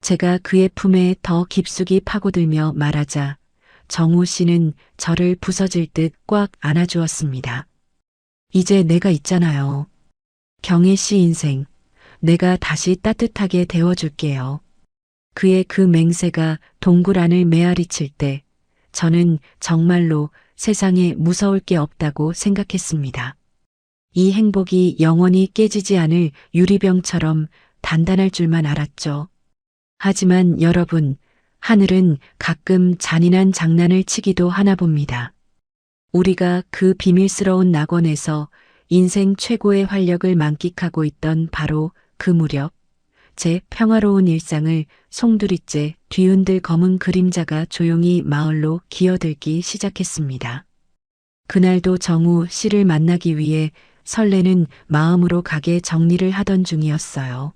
Speaker 2: 제가 그의 품에 더 깊숙이 파고들며 말하자 정우 씨는 저를 부서질 듯 꽉 안아주었습니다. 이제 내가 있잖아요. 경혜 씨 인생, 내가 다시 따뜻하게 데워줄게요. 그의 그 맹세가 동굴 안을 메아리칠 때 저는 정말로 세상에 무서울 게 없다고 생각했습니다. 이 행복이 영원히 깨지지 않을 유리병처럼 단단할 줄만 알았죠. 하지만 여러분, 하늘은 가끔 잔인한 장난을 치기도 하나 봅니다. 우리가 그 비밀스러운 낙원에서 인생 최고의 활력을 만끽하고 있던 바로 그 무렵, 제 평화로운 일상을 송두리째 뒤흔들 검은 그림자가 조용히 마을로 기어들기 시작했습니다. 그날도 정우 씨를 만나기 위해 설레는 마음으로 가게 정리를 하던 중이었어요.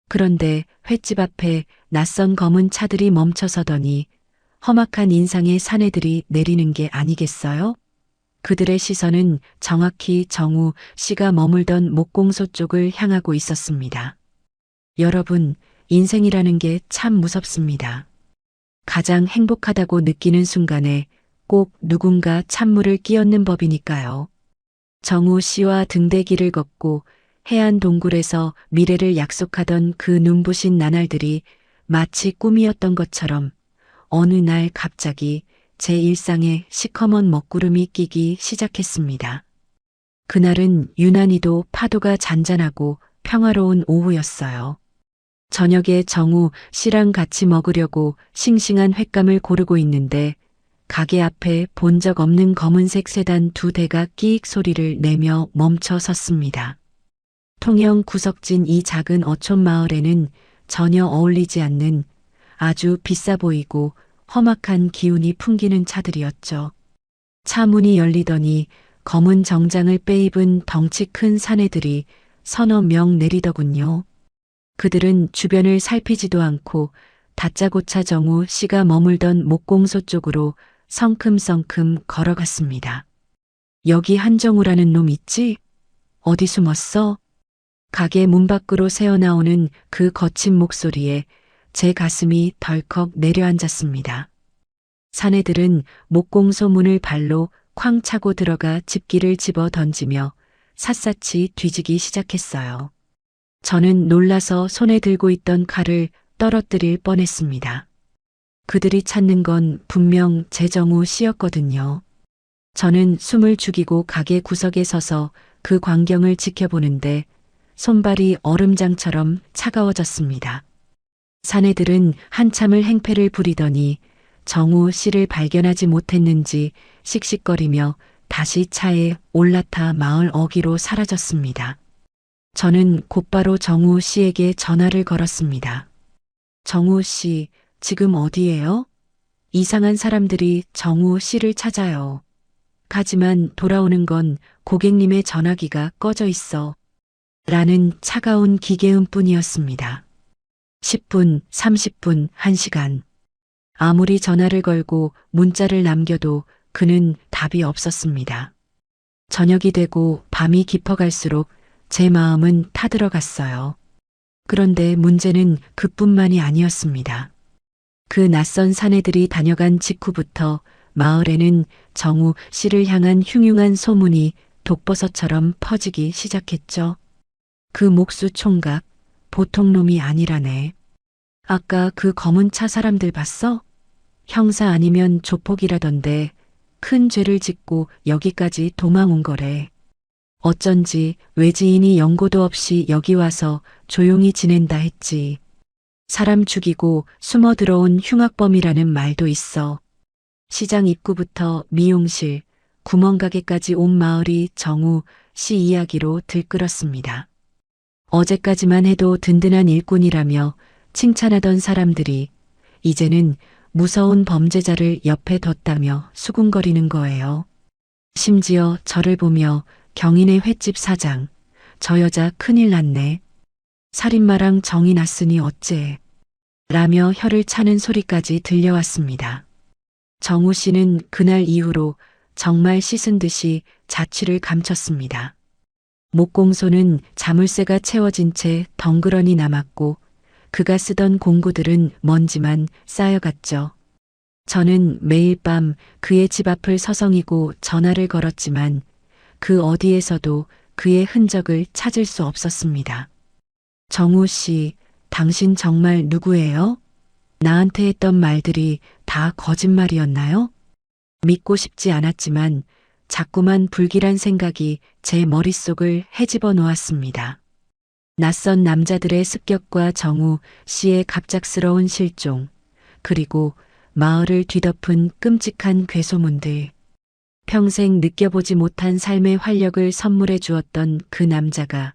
Speaker 2: 그런데 횟집 앞에 낯선 검은 차들이 멈춰서더니 험악한 인상의 사내들이 내리는 게 아니겠어요? 그들의 시선은 정확히 정우 씨가 머물던 목공소 쪽을 향하고 있었습니다. 여러분, 인생이라는 게 참 무섭습니다. 가장 행복하다고 느끼는 순간에 꼭 누군가 찬물을 끼얹는 법이니까요. 정우 씨와 등대길을 걷고 해안 동굴에서 미래를 약속하던 그 눈부신 나날들이 마치 꿈이었던 것처럼 어느 날 갑자기 제 일상에 시커먼 먹구름이 끼기 시작했습니다. 그날은 유난히도 파도가 잔잔하고 평화로운 오후였어요. 저녁에 정우 씨랑 같이 먹으려고 싱싱한 횟감을 고르고 있는데 가게 앞에 본 적 없는 검은색 세단 2대가 끼익 소리를 내며 멈춰 섰습니다. 통영 구석진 이 작은 어촌 마을에는 전혀 어울리지 않는 아주 비싸 보이고 험악한 기운이 풍기는 차들이었죠. 차 문이 열리더니 검은 정장을 빼입은 덩치 큰 사내들이 서너 명 내리더군요. 그들은 주변을 살피지도 않고 다짜고짜 정우 씨가 머물던 목공소 쪽으로 성큼성큼 걸어갔습니다. 여기 한정우라는 놈 있지? 어디 숨었어? 가게 문 밖으로 새어나오는 그 거친 목소리에 제 가슴이 덜컥 내려앉았습니다. 사내들은 목공소 문을 발로 쾅 차고 들어가 집기를 집어 던지며 샅샅이 뒤지기 시작했어요. 저는 놀라서 손에 들고 있던 칼을 떨어뜨릴 뻔했습니다. 그들이 찾는 건 분명 제정우 씨였거든요. 저는 숨을 죽이고 가게 구석에 서서 그 광경을 지켜보는데 손발이 얼음장처럼 차가워졌습니다. 사내들은 한참을 행패를 부리더니 정우 씨를 발견하지 못했는지 씩씩거리며 다시 차에 올라타 마을 어귀로 사라졌습니다. 저는 곧바로 정우 씨에게 전화를 걸었습니다. 정우 씨, 지금 어디예요? 이상한 사람들이 정우 씨를 찾아요. 하지만 돌아오는 건 고객님의 전화기가 꺼져 있어. 라는 차가운 기계음 뿐이었습니다. 10분, 30분, 1시간. 아무리 전화를 걸고 문자를 남겨도 그는 답이 없었습니다. 저녁이 되고 밤이 깊어갈수록 제 마음은 타들어갔어요. 그런데 문제는 그뿐만이 아니었습니다. 그 낯선 사내들이 다녀간 직후부터 마을에는 정우 씨를 향한 흉흉한 소문이 독버섯처럼 퍼지기 시작했죠. 그 목수 총각, 보통 놈이 아니라네. 아까 그 검은 차 사람들 봤어? 형사 아니면 조폭이라던데 큰 죄를 짓고 여기까지 도망 온 거래. 어쩐지 외지인이 연고도 없이 여기 와서 조용히 지낸다 했지. 사람 죽이고 숨어 들어온 흉악범이라는 말도 있어. 시장 입구부터 미용실, 구멍가게까지 온 마을이 정우 씨 이야기로 들끓었습니다. 어제까지만 해도 든든한 일꾼이라며 칭찬하던 사람들이 이제는 무서운 범죄자를 옆에 뒀다며 수군거리는 거예요. 심지어 저를 보며 경인의 횟집 사장, 저 여자 큰일 났네. 살인마랑 정이 났으니 어째. 라며 혀를 차는 소리까지 들려왔습니다. 정우 씨는 그날 이후로 정말 씻은 듯이 자취를 감췄습니다. 목공소는 자물쇠가 채워진 채 덩그러니 남았고 그가 쓰던 공구들은 먼지만 쌓여갔죠. 저는 매일 밤 그의 집 앞을 서성이고 전화를 걸었지만 그 어디에서도 그의 흔적을 찾을 수 없었습니다. 정우 씨, 당신 정말 누구예요? 나한테 했던 말들이 다 거짓말이었나요? 믿고 싶지 않았지만 자꾸만 불길한 생각이 제 머릿속을 헤집어 놓았습니다. 낯선 남자들의 습격과 정우 씨의 갑작스러운 실종, 그리고 마을을 뒤덮은 끔찍한 괴소문들. 평생 느껴보지 못한 삶의 활력을 선물해 주었던 그 남자가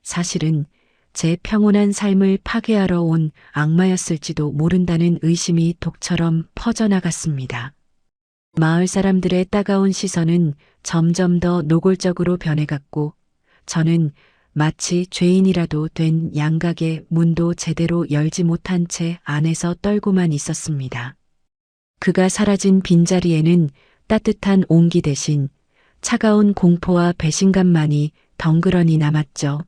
Speaker 2: 사실은 제 평온한 삶을 파괴하러 온 악마였을지도 모른다는 의심이 독처럼 퍼져나갔습니다. 마을 사람들의 따가운 시선은 점점 더 노골적으로 변해갔고 저는 마치 죄인이라도 된 양각의 문도 제대로 열지 못한 채 안에서 떨고만 있었습니다. 그가 사라진 빈자리에는 따뜻한 온기 대신 차가운 공포와 배신감만이 덩그러니 남았죠.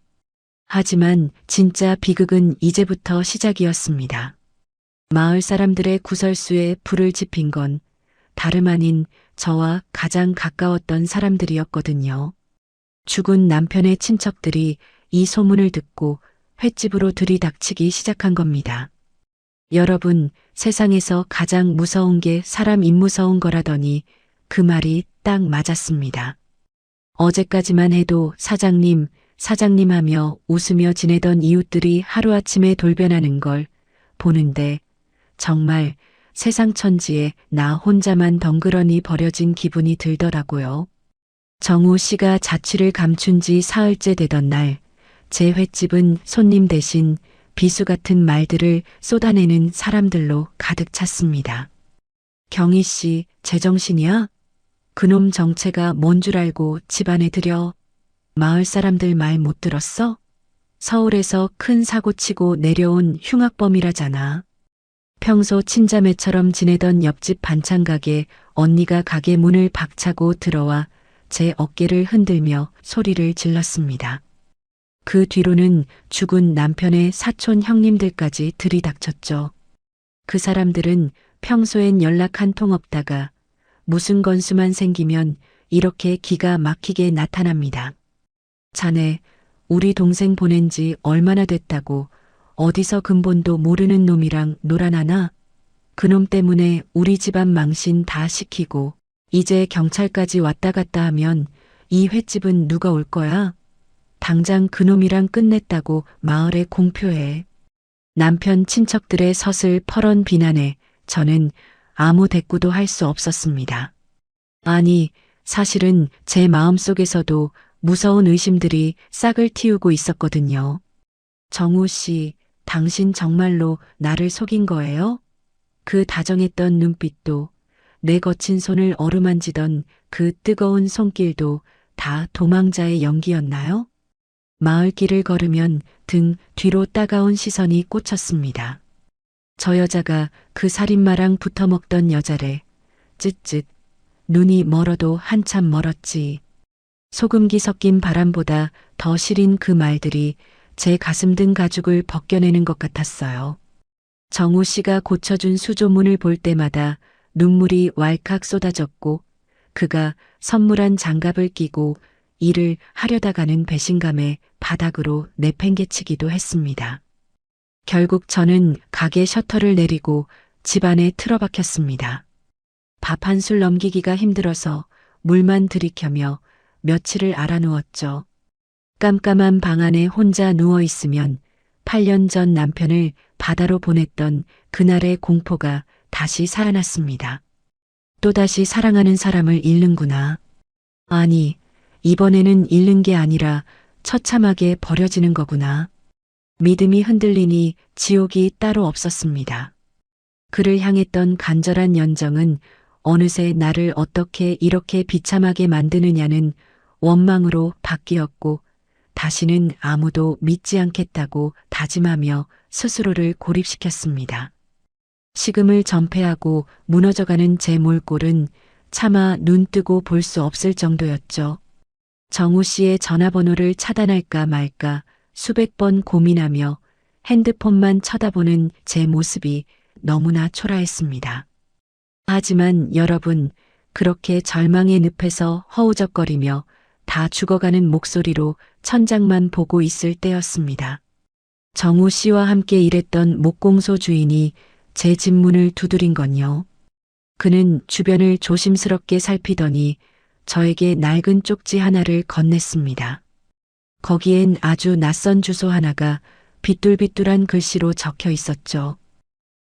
Speaker 2: 하지만 진짜 비극은 이제부터 시작이었습니다. 마을 사람들의 구설수에 불을 지핀 건 다름 아닌 저와 가장 가까웠던 사람들이었거든요. 죽은 남편의 친척들이 이 소문을 듣고 횟집으로 들이닥치기 시작한 겁니다. 여러분, 세상에서 가장 무서운 게 사람 입 무서운 거라더니 그 말이 딱 맞았습니다. 어제까지만 해도 사장님, 사장님 하며 웃으며 지내던 이웃들이 하루아침에 돌변하는 걸 보는데 정말 세상 천지에 나 혼자만 덩그러니 버려진 기분이 들더라고요. 정우 씨가 자취를 감춘 지 사흘째 되던 날, 제 횟집은 손님 대신 비수 같은 말들을 쏟아내는 사람들로 가득 찼습니다. 경희 씨, 제정신이야? 그놈 정체가 뭔 줄 알고 집안에 들여? 마을 사람들 말 못 들었어? 서울에서 큰 사고 치고 내려온 흉악범이라잖아. 평소 친자매처럼 지내던 옆집 반찬 가게 언니가 가게 문을 박차고 들어와 제 어깨를 흔들며 소리를 질렀습니다. 그 뒤로는 죽은 남편의 사촌 형님들까지 들이닥쳤죠. 그 사람들은 평소엔 연락 한 통 없다가 무슨 건수만 생기면 이렇게 기가 막히게 나타납니다. 자네, 우리 동생 보낸 지 얼마나 됐다고 어디서 근본도 모르는 놈이랑 놀아나나? 그놈 때문에 우리 집안 망신 다 시키고 이제 경찰까지 왔다 갔다 하면 이 횟집은 누가 올 거야? 당장 그놈이랑 끝냈다고 마을에 공표해. 남편 친척들의 서슬퍼런 비난에 저는 아무 대꾸도 할 수 없었습니다. 아니, 사실은 제 마음속에서도 무서운 의심들이 싹을 틔우고 있었거든요. 정우 씨, 당신 정말로 나를 속인 거예요? 그 다정했던 눈빛도, 내 거친 손을 어루만지던 그 뜨거운 손길도 다 도망자의 연기였나요? 마을길을 걸으면 등 뒤로 따가운 시선이 꽂혔습니다. 저 여자가 그 살인마랑 붙어먹던 여자래. 쯧쯧. 눈이 멀어도 한참 멀었지. 소금기 섞인 바람보다 더 시린 그 말들이 제 가슴 등 가죽을 벗겨내는 것 같았어요. 정우 씨가 고쳐준 수조문을 볼 때마다 눈물이 왈칵 쏟아졌고 그가 선물한 장갑을 끼고 일을 하려다가는 배신감에 바닥으로 내팽개치기도 했습니다. 결국 저는 가게 셔터를 내리고 집안에 틀어박혔습니다. 밥 한 술 넘기기가 힘들어서 물만 들이켜며 며칠을 알아누웠죠. 깜깜한 방 안에 혼자 누워있으면 8년 전 남편을 바다로 보냈던 그날의 공포가 다시 살아났습니다. 또다시 사랑하는 사람을 잃는구나. 아니, 이번에는 잃는 게 아니라 처참하게 버려지는 거구나. 믿음이 흔들리니 지옥이 따로 없었습니다. 그를 향했던 간절한 연정은 어느새 나를 어떻게 이렇게 비참하게 만드느냐는 원망으로 바뀌었고 다시는 아무도 믿지 않겠다고 다짐하며 스스로를 고립시켰습니다. 식음을 전폐하고 무너져가는 제 몰골은 차마 눈 뜨고 볼 수 없을 정도였죠. 정우 씨의 전화번호를 차단할까 말까 수백 번 고민하며 핸드폰만 쳐다보는 제 모습이 너무나 초라했습니다. 하지만 여러분, 그렇게 절망의 늪에서 허우적거리며 다 죽어가는 목소리로 천장만 보고 있을 때였습니다. 정우 씨와 함께 일했던 목공소 주인이 제 집 문을 두드린 건요. 그는 주변을 조심스럽게 살피더니 저에게 낡은 쪽지 하나를 건넸습니다. 거기엔 아주 낯선 주소 하나가 비뚤비뚤한 글씨로 적혀 있었죠.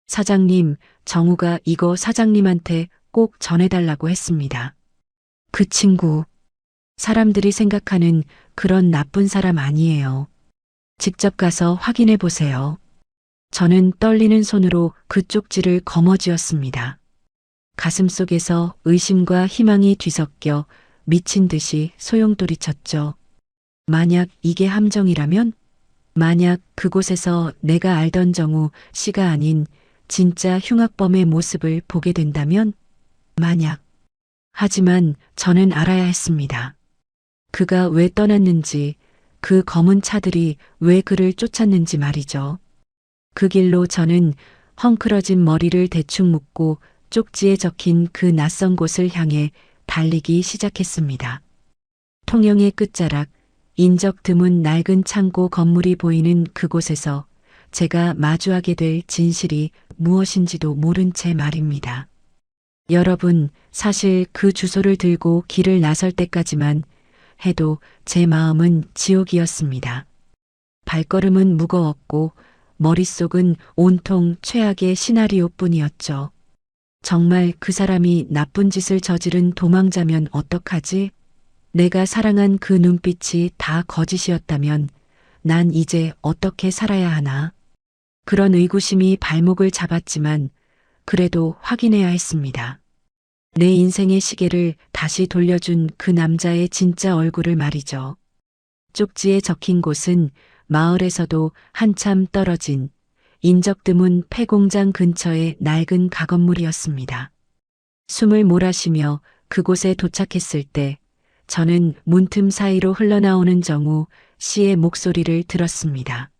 Speaker 2: 사장님, 정우가 이거 사장님한테 꼭 전해달라고 했습니다. 그 친구, 사람들이 생각하는 그런 나쁜 사람 아니에요. 직접 가서 확인해 보세요. 저는 떨리는 손으로 그 쪽지를 거머쥐었습니다. 가슴 속에서 의심과 희망이 뒤섞여 미친 듯이 소용돌이쳤죠. 만약 이게 함정이라면? 만약 그곳에서 내가 알던 정우 씨가 아닌 진짜 흉악범의 모습을 보게 된다면? 만약. 하지만 저는 알아야 했습니다. 그가 왜 떠났는지, 그 검은 차들이 왜 그를 쫓았는지 말이죠. 그 길로 저는 헝클어진 머리를 대충 묶고 쪽지에 적힌 그 낯선 곳을 향해 달리기 시작했습니다. 통영의 끝자락, 인적 드문 낡은 창고 건물이 보이는 그곳에서 제가 마주하게 될 진실이 무엇인지도 모른 채 말입니다. 여러분, 사실 그 주소를 들고 길을 나설 때까지만 해도 제 마음은 지옥이었습니다. 발걸음은 무거웠고 머릿속은 온통 최악의 시나리오뿐이었죠. 정말 그 사람이 나쁜 짓을 저지른 도망자면 어떡하지? 내가 사랑한 그 눈빛이 다 거짓이었다면 난 이제 어떻게 살아야 하나? 그런 의구심이 발목을 잡았지만 그래도 확인해야 했습니다. 내 인생의 시계를 다시 돌려준 그 남자의 진짜 얼굴을 말이죠. 쪽지에 적힌 곳은 마을에서도 한참 떨어진 인적 드문 폐공장 근처의 낡은 가건물이었습니다. 숨을 몰아쉬며 그곳에 도착했을 때 저는 문틈 사이로 흘러나오는 정우 씨의 목소리를 들었습니다.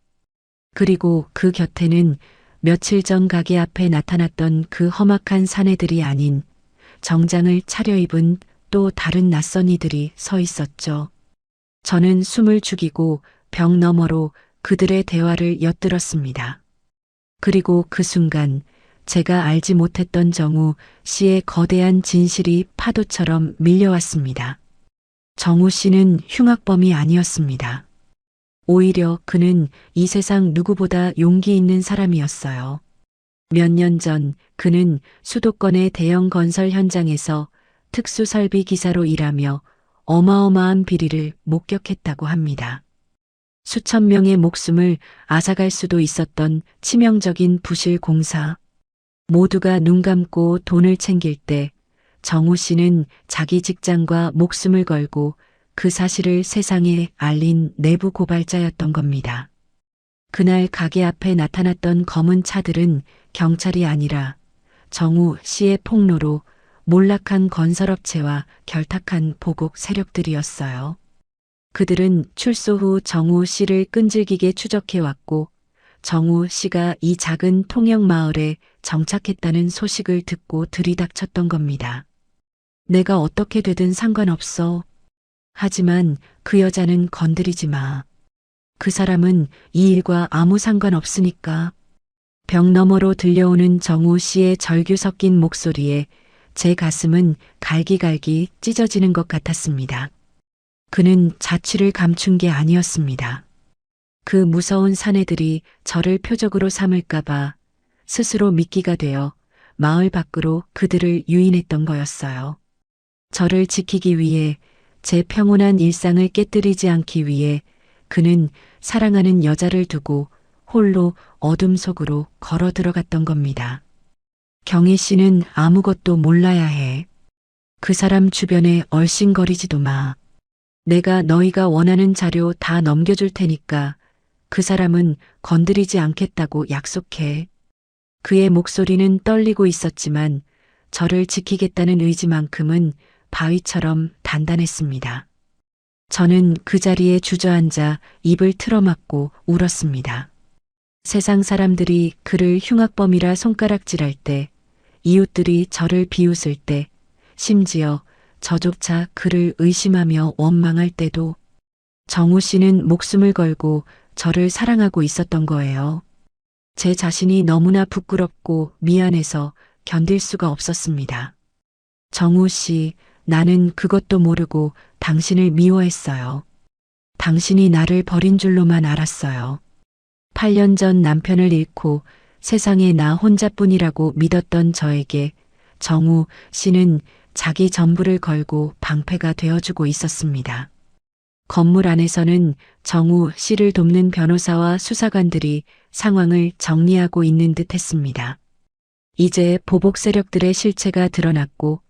Speaker 2: 그리고 그 곁에는 며칠 전 가게 앞에 나타났던 그 험악한 사내들이 아닌 정장을 차려입은 또 다른 낯선 이들이 서 있었죠. 저는 숨을 죽이고 벽 너머로 그들의 대화를 엿들었습니다. 그리고 그 순간 제가 알지 못했던 정우 씨의 거대한 진실이 파도처럼 밀려왔습니다. 정우 씨는 흉악범이 아니었습니다. 오히려 그는 이 세상 누구보다 용기 있는 사람이었어요. 몇 년 전 그는 수도권의 대형 건설 현장에서 특수설비 기사로 일하며 어마어마한 비리를 목격했다고 합니다. 수천 명의 목숨을 앗아갈 수도 있었던 치명적인 부실 공사. 모두가 눈 감고 돈을 챙길 때 정우 씨는 자기 직장과 목숨을 걸고 그 사실을 세상에 알린 내부 고발자였던 겁니다. 그날 가게 앞에 나타났던 검은 차들은 경찰이 아니라 정우 씨의 폭로로 몰락한 건설업체와 결탁한 보복 세력들이었어요. 그들은 출소 후 정우 씨를 끈질기게 추적해왔고 정우 씨가 이 작은 통영 마을에 정착했다는 소식을 듣고 들이닥쳤던 겁니다. 내가 어떻게 되든 상관없어. 하지만 그 여자는 건드리지 마. 그 사람은 이 일과 아무 상관없으니까. 벽 너머로 들려오는 정우 씨의 절규 섞인 목소리에 제 가슴은 갈기갈기 찢어지는 것 같았습니다. 그는 자취를 감춘 게 아니었습니다. 그 무서운 사내들이 저를 표적으로 삼을까봐 스스로 미끼가 되어 마을 밖으로 그들을 유인했던 거였어요. 저를 지키기 위해 제 평온한 일상을 깨뜨리지 않기 위해 그는 사랑하는 여자를 두고 홀로 어둠 속으로 걸어 들어갔던 겁니다. 경혜 씨는 아무것도 몰라야 해. 그 사람 주변에 얼씬거리지도 마. 내가 너희가 원하는 자료 다 넘겨줄 테니까 그 사람은 건드리지 않겠다고 약속해. 그의 목소리는 떨리고 있었지만 저를 지키겠다는 의지만큼은 바위처럼 단단했습니다. 저는 그 자리에 주저앉아 입을 틀어막고 울었습니다. 세상 사람들이 그를 흉악범이라 손가락질할 때, 이웃들이 저를 비웃을 때, 심지어 저조차 그를 의심하며 원망할 때도 정우 씨는 목숨을 걸고 저를 사랑하고 있었던 거예요. 제 자신이 너무나 부끄럽고 미안해서 견딜 수가 없었습니다. 정우 씨, 나는 그것도 모르고 당신을 미워했어요. 당신이 나를 버린 줄로만 알았어요. 8년 전 남편을 잃고 세상에 나 혼자뿐이라고 믿었던 저에게 정우 씨는 자기 전부를 걸고 방패가 되어주고 있었습니다. 건물 안에서는 정우 씨를 돕는 변호사와 수사관들이 상황을 정리하고 있는 듯 했습니다. 이제 보복 세력들의 실체가 드러났고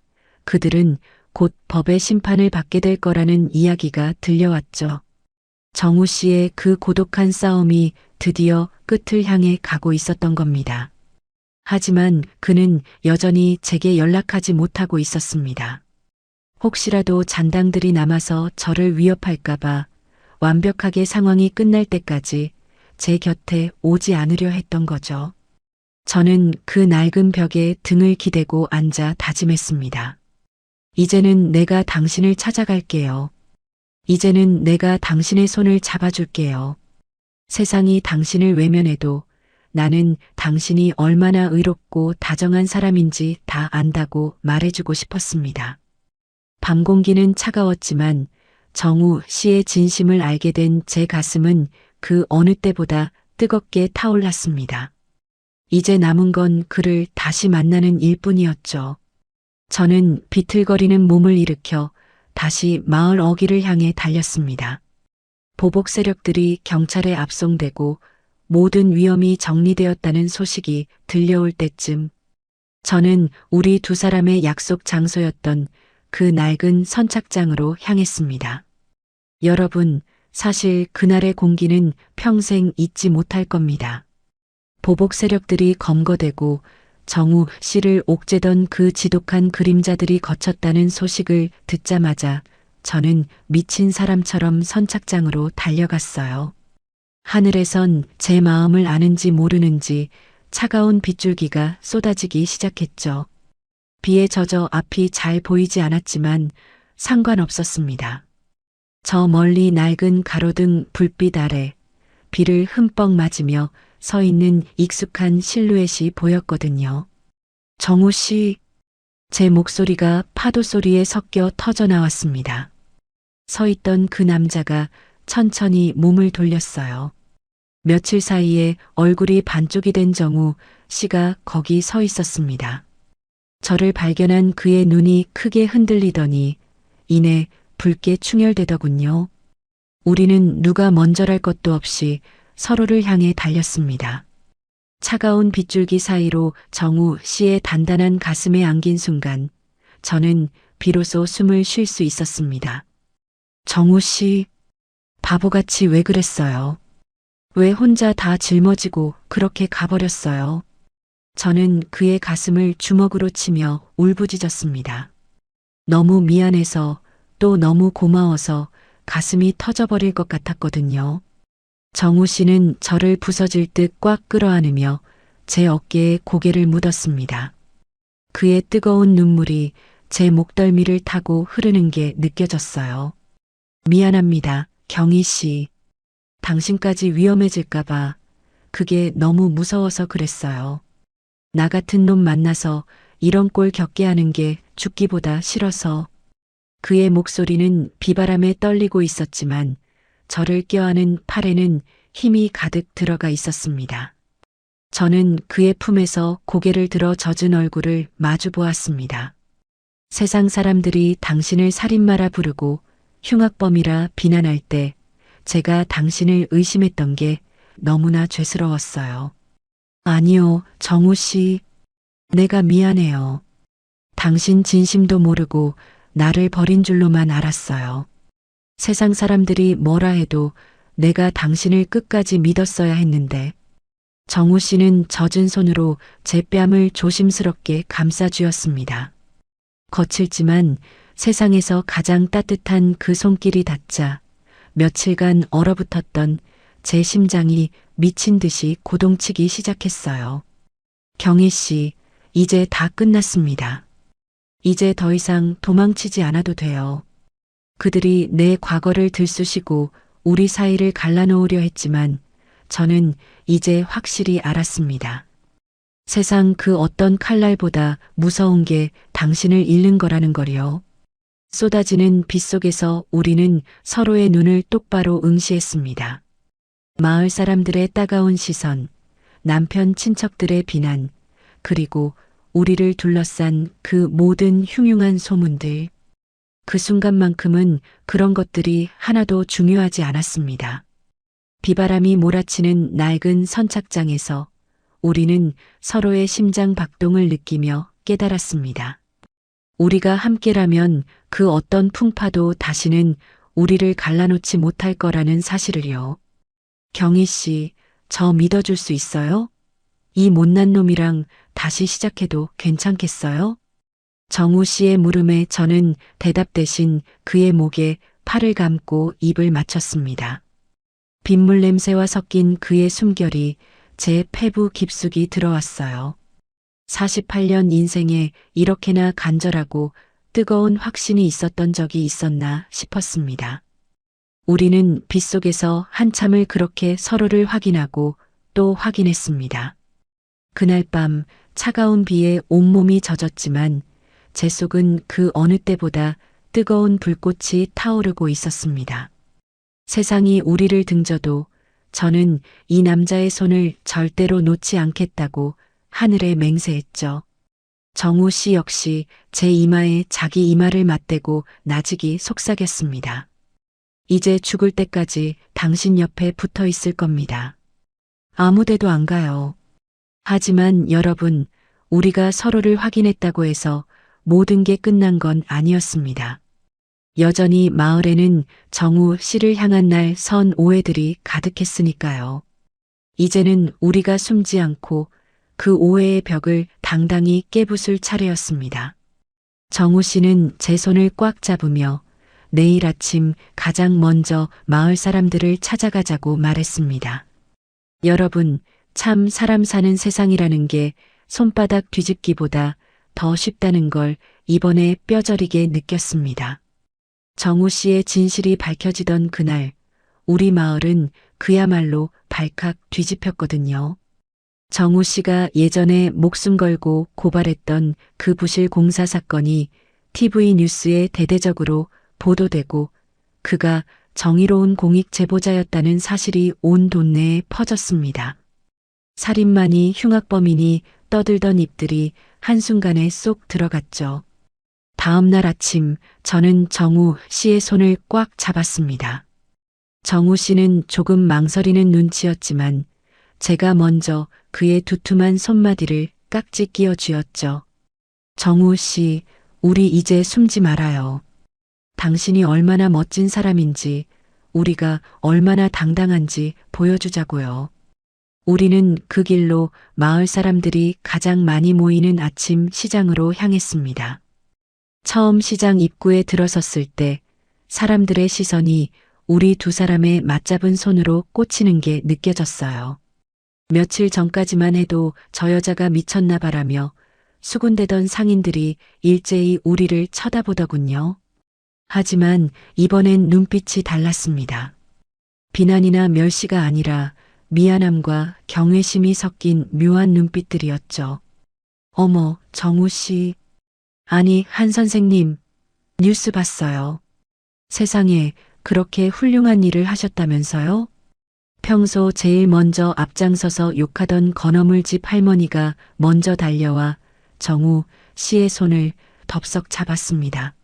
Speaker 2: 그들은 곧 법의 심판을 받게 될 거라는 이야기가 들려왔죠. 정우 씨의 그 고독한 싸움이 드디어 끝을 향해 가고 있었던 겁니다. 하지만 그는 여전히 제게 연락하지 못하고 있었습니다. 혹시라도 잔당들이 남아서 저를 위협할까봐 완벽하게 상황이 끝날 때까지 제 곁에 오지 않으려 했던 거죠. 저는 그 낡은 벽에 등을 기대고 앉아 다짐했습니다. 이제는 내가 당신을 찾아갈게요. 이제는 내가 당신의 손을 잡아줄게요. 세상이 당신을 외면해도 나는 당신이 얼마나 의롭고 다정한 사람인지 다 안다고 말해주고 싶었습니다. 밤 공기는 차가웠지만 정우 씨의 진심을 알게 된 제 가슴은 그 어느 때보다 뜨겁게 타올랐습니다. 이제 남은 건 그를 다시 만나는 일뿐이었죠. 저는 비틀거리는 몸을 일으켜 다시 마을 어귀를 향해 달렸습니다. 보복 세력들이 경찰에 압송되고 모든 위험이 정리되었다는 소식이 들려올 때쯤 저는 우리 두 사람의 약속 장소였던 그 낡은 선착장으로 향했습니다. 여러분, 사실 그날의 공기는 평생 잊지 못할 겁니다. 보복 세력들이 검거되고 정우 씨를 옥죄던 그 지독한 그림자들이 거쳤다는 소식을 듣자마자 저는 미친 사람처럼 선착장으로 달려갔어요. 하늘에선 제 마음을 아는지 모르는지 차가운 빗줄기가 쏟아지기 시작했죠. 비에 젖어 앞이 잘 보이지 않았지만 상관없었습니다. 저 멀리 낡은 가로등 불빛 아래 비를 흠뻑 맞으며 서 있는 익숙한 실루엣이 보였거든요. 정우 씨, 제 목소리가 파도 소리에 섞여 터져 나왔습니다. 서 있던 그 남자가 천천히 몸을 돌렸어요. 며칠 사이에 얼굴이 반쪽이 된 정우 씨가 거기 서 있었습니다. 저를 발견한 그의 눈이 크게 흔들리더니 이내 붉게 충혈되더군요. 우리는 누가 먼저랄 것도 없이 서로를 향해 달렸습니다. 차가운 빗줄기 사이로 정우 씨의 단단한 가슴에 안긴 순간 저는 비로소 숨을 쉴 수 있었습니다. 정우 씨, 바보같이 왜 그랬어요? 왜 혼자 다 짊어지고 그렇게 가버렸어요? 저는 그의 가슴을 주먹으로 치며 울부짖었습니다. 너무 미안해서 또 너무 고마워서 가슴이 터져버릴 것 같았거든요. 정우 씨는 저를 부서질 듯 꽉 끌어안으며 제 어깨에 고개를 묻었습니다. 그의 뜨거운 눈물이 제 목덜미를 타고 흐르는 게 느껴졌어요. 미안합니다, 경희 씨. 당신까지 위험해질까봐 그게 너무 무서워서 그랬어요. 나 같은 놈 만나서 이런 꼴 겪게 하는 게 죽기보다 싫어서. 그의 목소리는 비바람에 떨리고 있었지만 저를 껴안은 팔에는 힘이 가득 들어가 있었습니다. 저는 그의 품에서 고개를 들어 젖은 얼굴을 마주 보았습니다. 세상 사람들이 당신을 살인마라 부르고 흉악범이라 비난할 때 제가 당신을 의심했던 게 너무나 죄스러웠어요. 아니요, 정우 씨. 내가 미안해요. 당신 진심도 모르고 나를 버린 줄로만 알았어요. 세상 사람들이 뭐라 해도 내가 당신을 끝까지 믿었어야 했는데. 정우 씨는 젖은 손으로 제 뺨을 조심스럽게 감싸주었습니다. 거칠지만 세상에서 가장 따뜻한 그 손길이 닿자 며칠간 얼어붙었던 제 심장이 미친 듯이 고동치기 시작했어요. 경희 씨, 이제 다 끝났습니다. 이제 더 이상 도망치지 않아도 돼요. 그들이 내 과거를 들쑤시고 우리 사이를 갈라놓으려 했지만 저는 이제 확실히 알았습니다. 세상 그 어떤 칼날보다 무서운 게 당신을 잃는 거라는 거리요. 쏟아지는 빛 속에서 우리는 서로의 눈을 똑바로 응시했습니다. 마을 사람들의 따가운 시선, 남편 친척들의 비난, 그리고 우리를 둘러싼 그 모든 흉흉한 소문들. 그 순간만큼은 그런 것들이 하나도 중요하지 않았습니다. 비바람이 몰아치는 낡은 선착장에서 우리는 서로의 심장 박동을 느끼며 깨달았습니다. 우리가 함께라면 그 어떤 풍파도 다시는 우리를 갈라놓지 못할 거라는 사실을요. 경희 씨, 저 믿어줄 수 있어요? 이 못난 놈이랑 다시 시작해도 괜찮겠어요? 정우 씨의 물음에 저는 대답 대신 그의 목에 팔을 감고 입을 맞췄습니다. 빗물 냄새와 섞인 그의 숨결이 제 폐부 깊숙이 들어왔어요. 48년 인생에 이렇게나 간절하고 뜨거운 확신이 있었던 적이 있었나 싶었습니다. 우리는 빗속에서 한참을 그렇게 서로를 확인하고 또 확인했습니다. 그날 밤 차가운 비에 온몸이 젖었지만 제 속은 그 어느 때보다 뜨거운 불꽃이 타오르고 있었습니다. 세상이 우리를 등져도 저는 이 남자의 손을 절대로 놓지 않겠다고 하늘에 맹세했죠. 정우 씨 역시 제 이마에 자기 이마를 맞대고 나직이 속삭였습니다. 이제 죽을 때까지 당신 옆에 붙어 있을 겁니다. 아무 데도 안 가요. 하지만 여러분, 우리가 서로를 확인했다고 해서 모든 게 끝난 건 아니었습니다. 여전히 마을에는 정우 씨를 향한 날 선 오해들이 가득했으니까요. 이제는 우리가 숨지 않고 그 오해의 벽을 당당히 깨부술 차례였습니다. 정우 씨는 제 손을 꽉 잡으며 내일 아침 가장 먼저 마을 사람들을 찾아가자고 말했습니다. 여러분, 참 사람 사는 세상이라는 게 손바닥 뒤집기보다 더 쉽다는 걸 이번에 뼈저리게 느꼈습니다. 정우 씨의 진실이 밝혀지던 그날, 우리 마을은 그야말로 발칵 뒤집혔거든요. 정우 씨가 예전에 목숨 걸고 고발했던 그 부실 공사 사건이 TV 뉴스에 대대적으로 보도되고 그가 정의로운 공익 제보자였다는 사실이 온 동네에 퍼졌습니다. 살인마니 흉악범이니 떠들던 입들이 한순간에 쏙 들어갔죠. 다음 날 아침 저는 정우 씨의 손을 꽉 잡았습니다. 정우 씨는 조금 망설이는 눈치였지만 제가 먼저 그의 두툼한 손마디를 깍지 끼워 쥐었죠. 정우 씨, 우리 이제 숨지 말아요. 당신이 얼마나 멋진 사람인지, 우리가 얼마나 당당한지 보여주자고요. 우리는 그 길로 마을 사람들이 가장 많이 모이는 아침 시장으로 향했습니다. 처음 시장 입구에 들어섰을 때 사람들의 시선이 우리 두 사람의 맞잡은 손으로 꽂히는 게 느껴졌어요. 며칠 전까지만 해도 저 여자가 미쳤나 봐라며 수군대던 상인들이 일제히 우리를 쳐다보더군요. 하지만 이번엔 눈빛이 달랐습니다. 비난이나 멸시가 아니라 미안함과 경외심이 섞인 묘한 눈빛들이었죠. 어머, 정우 씨. 아니, 한 선생님, 뉴스 봤어요. 세상에 그렇게 훌륭한 일을 하셨다면서요? 평소 제일 먼저 앞장서서 욕하던 건어물집 할머니가 먼저 달려와 정우 씨의 손을 덥석 잡았습니다.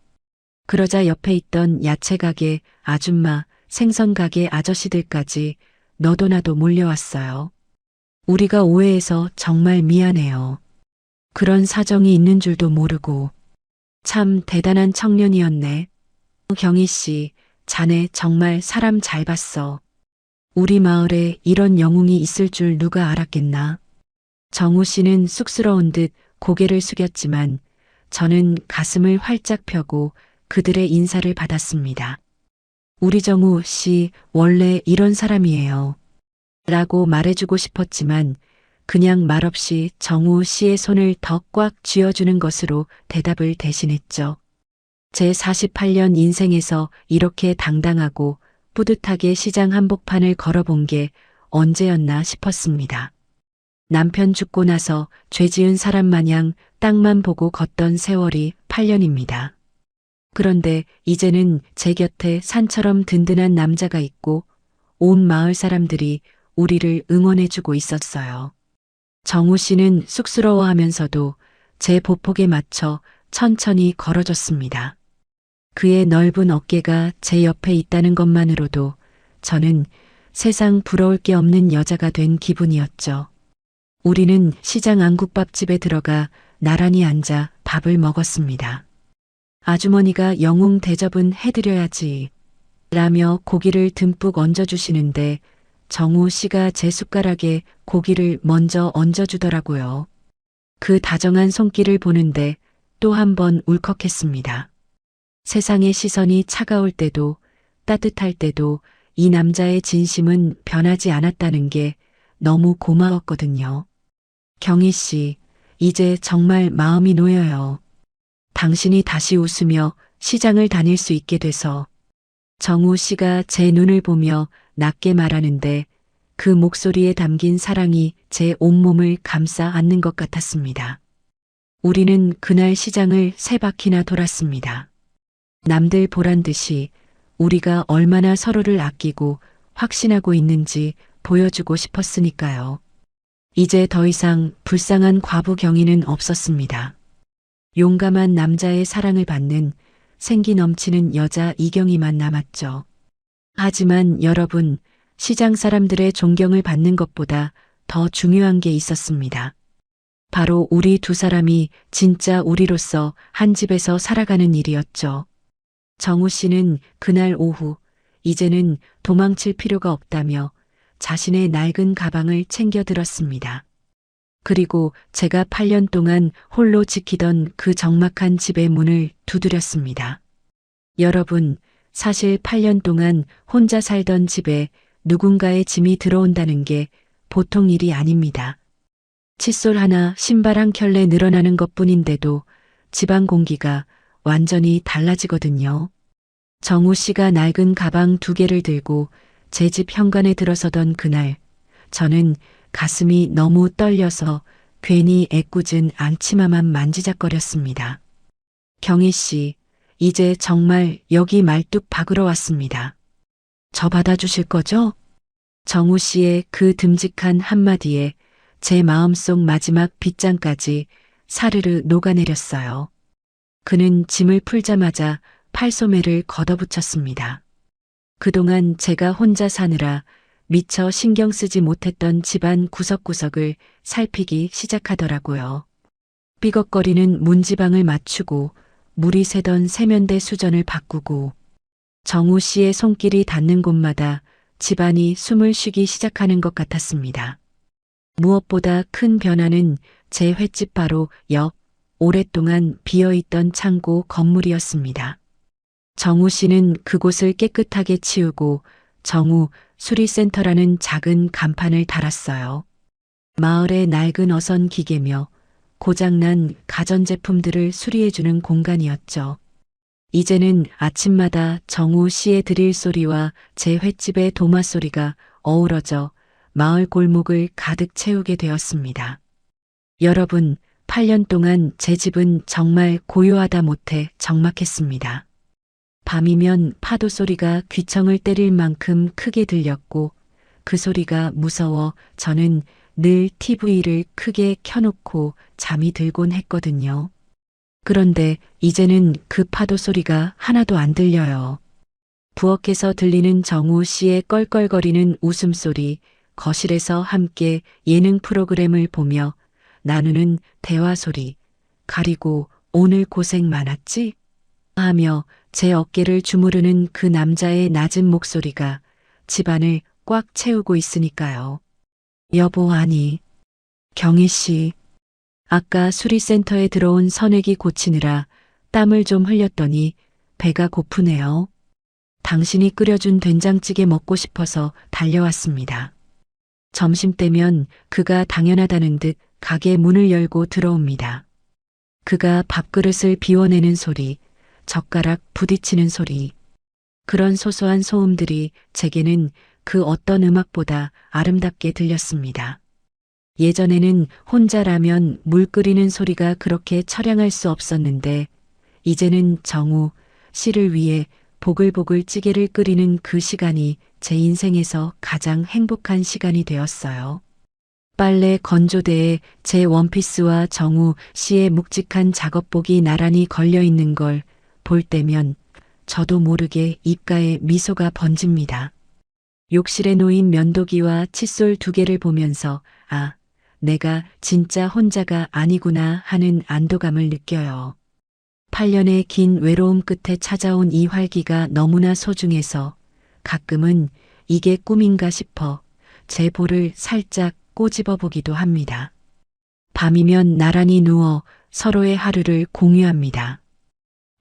Speaker 2: 그러자 옆에 있던 야채가게 아줌마, 생선가게 아저씨들까지 너도 나도 몰려왔어요. 우리가 오해해서 정말 미안해요. 그런 사정이 있는 줄도 모르고. 참 대단한 청년이었네. 경희 씨, 자네 정말 사람 잘 봤어. 우리 마을에 이런 영웅이 있을 줄 누가 알았겠나. 정우 씨는 쑥스러운 듯 고개를 숙였지만 저는 가슴을 활짝 펴고 그들의 인사를 받았습니다. 우리 정우 씨 원래 이런 사람이에요. 라고 말해주고 싶었지만 그냥 말없이 정우 씨의 손을 더 꽉 쥐어주는 것으로 대답을 대신했죠. 제 48년 인생에서 이렇게 당당하고 뿌듯하게 시장 한복판을 걸어본 게 언제였나 싶었습니다. 남편 죽고 나서 죄 지은 사람 마냥 땅만 보고 걷던 세월이 8년입니다. 그런데 이제는 제 곁에 산처럼 든든한 남자가 있고 온 마을 사람들이 우리를 응원해주고 있었어요. 정우 씨는 쑥스러워하면서도 제 보폭에 맞춰 천천히 걸어줬습니다. 그의 넓은 어깨가 제 옆에 있다는 것만으로도 저는 세상 부러울 게 없는 여자가 된 기분이었죠. 우리는 시장 안국밥집에 들어가 나란히 앉아 밥을 먹었습니다. 아주머니가 영웅 대접은 해드려야지 라며 고기를 듬뿍 얹어주시는데 정우 씨가 제 숟가락에 고기를 먼저 얹어주더라고요. 그 다정한 손길을 보는데 또 한 번 울컥했습니다. 세상의 시선이 차가울 때도 따뜻할 때도 이 남자의 진심은 변하지 않았다는 게 너무 고마웠거든요. 경희 씨, 이제 정말 마음이 놓여요. 당신이 다시 웃으며 시장을 다닐 수 있게 돼서. 정우 씨가 제 눈을 보며 낮게 말하는데 그 목소리에 담긴 사랑이 제 온몸을 감싸 안는 것 같았습니다. 우리는 그날 시장을 3바퀴나 돌았습니다. 남들 보란 듯이 우리가 얼마나 서로를 아끼고 확신하고 있는지 보여주고 싶었으니까요. 이제 더 이상 불쌍한 과부 경희는 없었습니다. 용감한 남자의 사랑을 받는 생기 넘치는 여자 이경희만 남았죠. 하지만 여러분, 시장 사람들의 존경을 받는 것보다 더 중요한 게 있었습니다. 바로 우리 두 사람이 진짜 우리로서 한 집에서 살아가는 일이었죠. 정우 씨는 그날 오후 이제는 도망칠 필요가 없다며 자신의 낡은 가방을 챙겨 들었습니다. 그리고 제가 8년 동안 홀로 지키던 그 적막한 집의 문을 두드렸습니다. 여러분, 사실 8년 동안 혼자 살던 집에 누군가의 짐이 들어온다는 게 보통 일이 아닙니다. 칫솔 하나, 신발 한 켤레 늘어나는 것뿐인데도 집안 공기가 완전히 달라지거든요. 정우 씨가 낡은 가방 2개를 들고 제 집 현관에 들어서던 그날, 저는 가슴이 너무 떨려서 괜히 애꿎은 앙치마만 만지작거렸습니다. 경희 씨, 이제 정말 여기 말뚝 박으러 왔습니다. 저 받아주실 거죠? 정우 씨의 그 듬직한 한마디에 제 마음속 마지막 빗장까지 사르르 녹아내렸어요. 그는 짐을 풀자마자 팔소매를 걷어붙였습니다. 그동안 제가 혼자 사느라 미처 신경 쓰지 못했던 집안 구석구석을 살피기 시작하더라고요. 삐걱거리는 문지방을 맞추고 물이 새던 세면대 수전을 바꾸고 정우 씨의 손길이 닿는 곳마다 집안이 숨을 쉬기 시작하는 것 같았습니다. 무엇보다 큰 변화는 제 횟집 바로 옆 오랫동안 비어있던 창고 건물이었습니다. 정우 씨는 그곳을 깨끗하게 치우고 정우 수리센터라는 작은 간판을 달았어요. 마을의 낡은 어선 기계며 고장난 가전제품들을 수리해주는 공간이었죠. 이제는 아침마다 정우 씨의 드릴 소리와 제 횟집의 도마 소리가 어우러져 마을 골목을 가득 채우게 되었습니다. 여러분, 8년 동안 제 집은 정말 고요하다 못해 적막했습니다. 밤이면 파도 소리가 귀청을 때릴 만큼 크게 들렸고 그 소리가 무서워 저는 늘 TV를 크게 켜놓고 잠이 들곤 했거든요. 그런데 이제는 그 파도 소리가 하나도 안 들려요. 부엌에서 들리는 정우 씨의 껄껄거리는 웃음소리, 거실에서 함께 예능 프로그램을 보며 나누는 대화 소리, 가리고 오늘 고생 많았지? 하며 제 어깨를 주무르는 그 남자의 낮은 목소리가 집안을 꽉 채우고 있으니까요. 여보, 아니, 경희 씨, 아까 수리센터에 들어온 선액이 고치느라 땀을 좀 흘렸더니 배가 고프네요. 당신이 끓여준 된장찌개 먹고 싶어서 달려왔습니다. 점심때면 그가 당연하다는 듯 가게 문을 열고 들어옵니다. 그가 밥그릇을 비워내는 소리, 젓가락 부딪히는 소리, 그런 소소한 소음들이 제게는 그 어떤 음악보다 아름답게 들렸습니다. 예전에는 혼자라면 물 끓이는 소리가 그렇게 처량할 수 없었는데 이제는 정우 씨를 위해 보글보글 찌개를 끓이는 그 시간이 제 인생에서 가장 행복한 시간이 되었어요. 빨래 건조대에 제 원피스와 정우 씨의 묵직한 작업복이 나란히 걸려 있는 걸 볼 때면 저도 모르게 입가에 미소가 번집니다. 욕실에 놓인 면도기와 칫솔 2개를 보면서 아, 내가 진짜 혼자가 아니구나 하는 안도감을 느껴요. 8년의 긴 외로움 끝에 찾아온 이 활기가 너무나 소중해서 가끔은 이게 꿈인가 싶어 제 볼을 살짝 꼬집어 보기도 합니다. 밤이면 나란히 누워 서로의 하루를 공유합니다.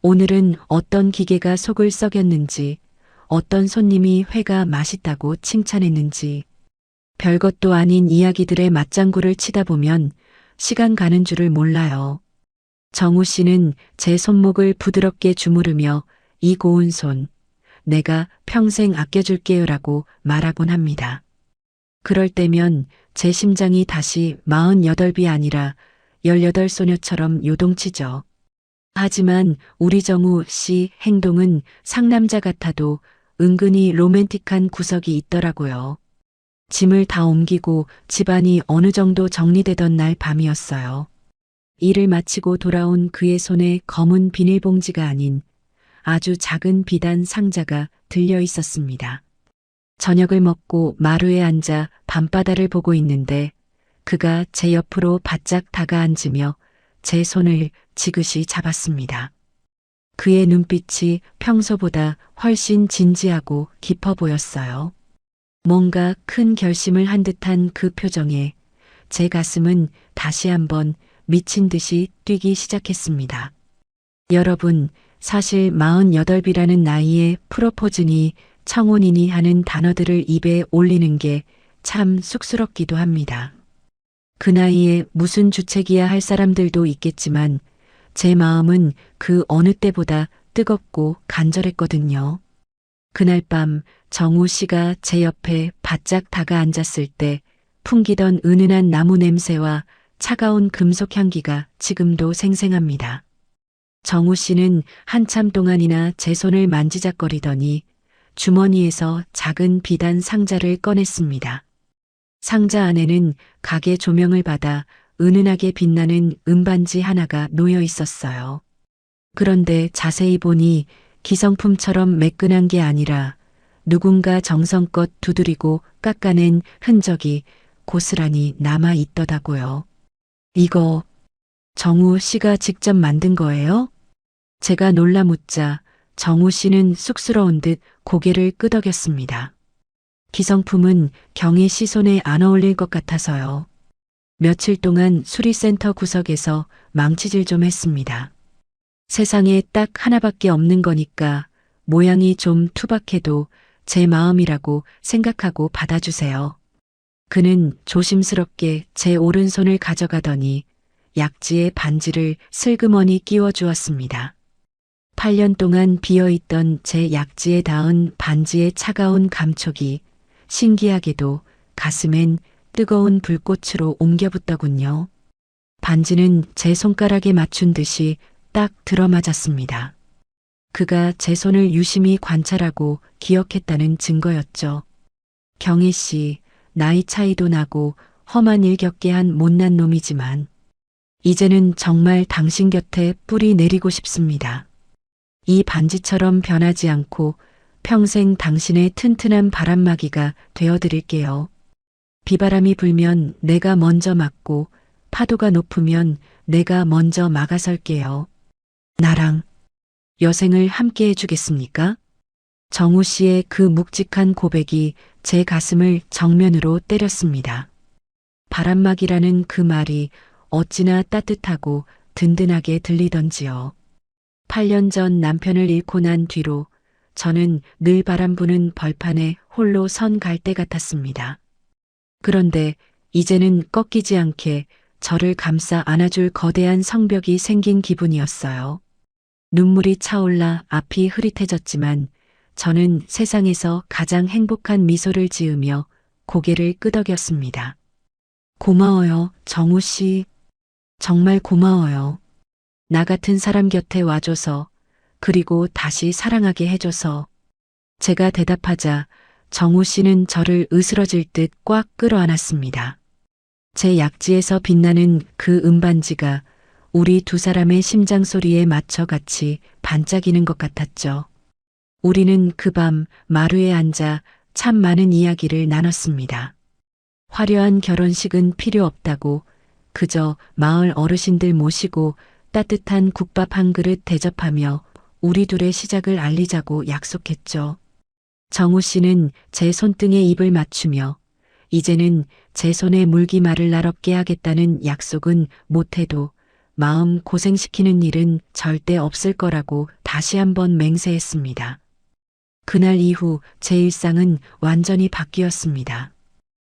Speaker 2: 오늘은 어떤 기계가 속을 썩였는지, 어떤 손님이 회가 맛있다고 칭찬했는지, 별것도 아닌 이야기들의 맞장구를 치다 보면 시간 가는 줄을 몰라요. 정우 씨는 제 손목을 부드럽게 주무르며 이 고운 손, 내가 평생 아껴줄게요라고 말하곤 합니다. 그럴 때면 제 심장이 다시 48이 아니라 18소녀처럼 요동치죠. 하지만 우리 정우 씨 행동은 상남자 같아도 은근히 로맨틱한 구석이 있더라고요. 짐을 다 옮기고 집안이 어느 정도 정리되던 날 밤이었어요. 일을 마치고 돌아온 그의 손에 검은 비닐봉지가 아닌 아주 작은 비단 상자가 들려 있었습니다. 저녁을 먹고 마루에 앉아 밤바다를 보고 있는데 그가 제 옆으로 바짝 다가앉으며 제 손을 지그시 잡았습니다. 그의 눈빛이 평소보다 훨씬 진지하고 깊어 보였어요. 뭔가 큰 결심을 한 듯한 그 표정에 제 가슴은 다시 한번 미친 듯이 뛰기 시작했습니다. 여러분, 사실 48이라는 나이에 프로포즈니 청혼이니 하는 단어들을 입에 올리는 게 참 쑥스럽기도 합니다. 그 나이에 무슨 주책이야 할 사람들도 있겠지만 제 마음은 그 어느 때보다 뜨겁고 간절했거든요. 그날 밤 정우 씨가 제 옆에 바짝 다가앉았을 때 풍기던 은은한 나무 냄새와 차가운 금속 향기가 지금도 생생합니다. 정우 씨는 한참 동안이나 제 손을 만지작거리더니 주머니에서 작은 비단 상자를 꺼냈습니다. 상자 안에는 가게 조명을 받아 은은하게 빛나는 은반지 하나가 놓여 있었어요. 그런데 자세히 보니 기성품처럼 매끈한 게 아니라 누군가 정성껏 두드리고 깎아낸 흔적이 고스란히 남아 있더라고요. 이거 정우 씨가 직접 만든 거예요? 제가 놀라 묻자 정우 씨는 쑥스러운 듯 고개를 끄덕였습니다. 기성품은 경희 씨 손에 안 어울릴 것 같아서요. 며칠 동안 수리센터 구석에서 망치질 좀 했습니다. 세상에 딱 하나밖에 없는 거니까 모양이 좀 투박해도 제 마음이라고 생각하고 받아주세요. 그는 조심스럽게 제 오른손을 가져가더니 약지에 반지를 슬그머니 끼워 주었습니다. 8년 동안 비어있던 제 약지에 닿은 반지의 차가운 감촉이 신기하게도 가슴엔 뜨거운 불꽃으로 옮겨붙더군요. 반지는 제 손가락에 맞춘 듯이 딱 들어맞았습니다. 그가 제 손을 유심히 관찰하고 기억했다는 증거였죠. 경희 씨, 나이 차이도 나고 험한 일 겪게 한 못난 놈이지만 이제는 정말 당신 곁에 뿌리 내리고 싶습니다. 이 반지처럼 변하지 않고 평생 당신의 튼튼한 바람막이가 되어드릴게요. 비바람이 불면 내가 먼저 막고 파도가 높으면 내가 먼저 막아설게요. 나랑 여생을 함께 해주겠습니까? 정우 씨의 그 묵직한 고백이 제 가슴을 정면으로 때렸습니다. 바람막이라는 그 말이 어찌나 따뜻하고 든든하게 들리던지요. 8년 전 남편을 잃고 난 뒤로 저는 늘 바람 부는 벌판에 홀로 선 갈대 같았습니다. 그런데 이제는 꺾이지 않게 저를 감싸 안아줄 거대한 성벽이 생긴 기분이었어요. 눈물이 차올라 앞이 흐릿해졌지만 저는 세상에서 가장 행복한 미소를 지으며 고개를 끄덕였습니다. 고마워요, 정우 씨. 정말 고마워요. 나 같은 사람 곁에 와줘서, 그리고 다시 사랑하게 해줘서. 제가 대답하자 정우 씨는 저를 으스러질 듯 꽉 끌어안았습니다. 제 약지에서 빛나는 그 은반지가 우리 두 사람의 심장 소리에 맞춰 같이 반짝이는 것 같았죠. 우리는 그 밤 마루에 앉아 참 많은 이야기를 나눴습니다. 화려한 결혼식은 필요 없다고 그저 마을 어르신들 모시고 따뜻한 국밥 한 그릇 대접하며 우리 둘의 시작을 알리자고 약속했죠. 정우 씨는 제 손등에 입을 맞추며 이제는 제 손에 물기 말을 날 없게 하겠다는 약속은 못해도 마음 고생시키는 일은 절대 없을 거라고 다시 한번 맹세했습니다. 그날 이후 제 일상은 완전히 바뀌었습니다.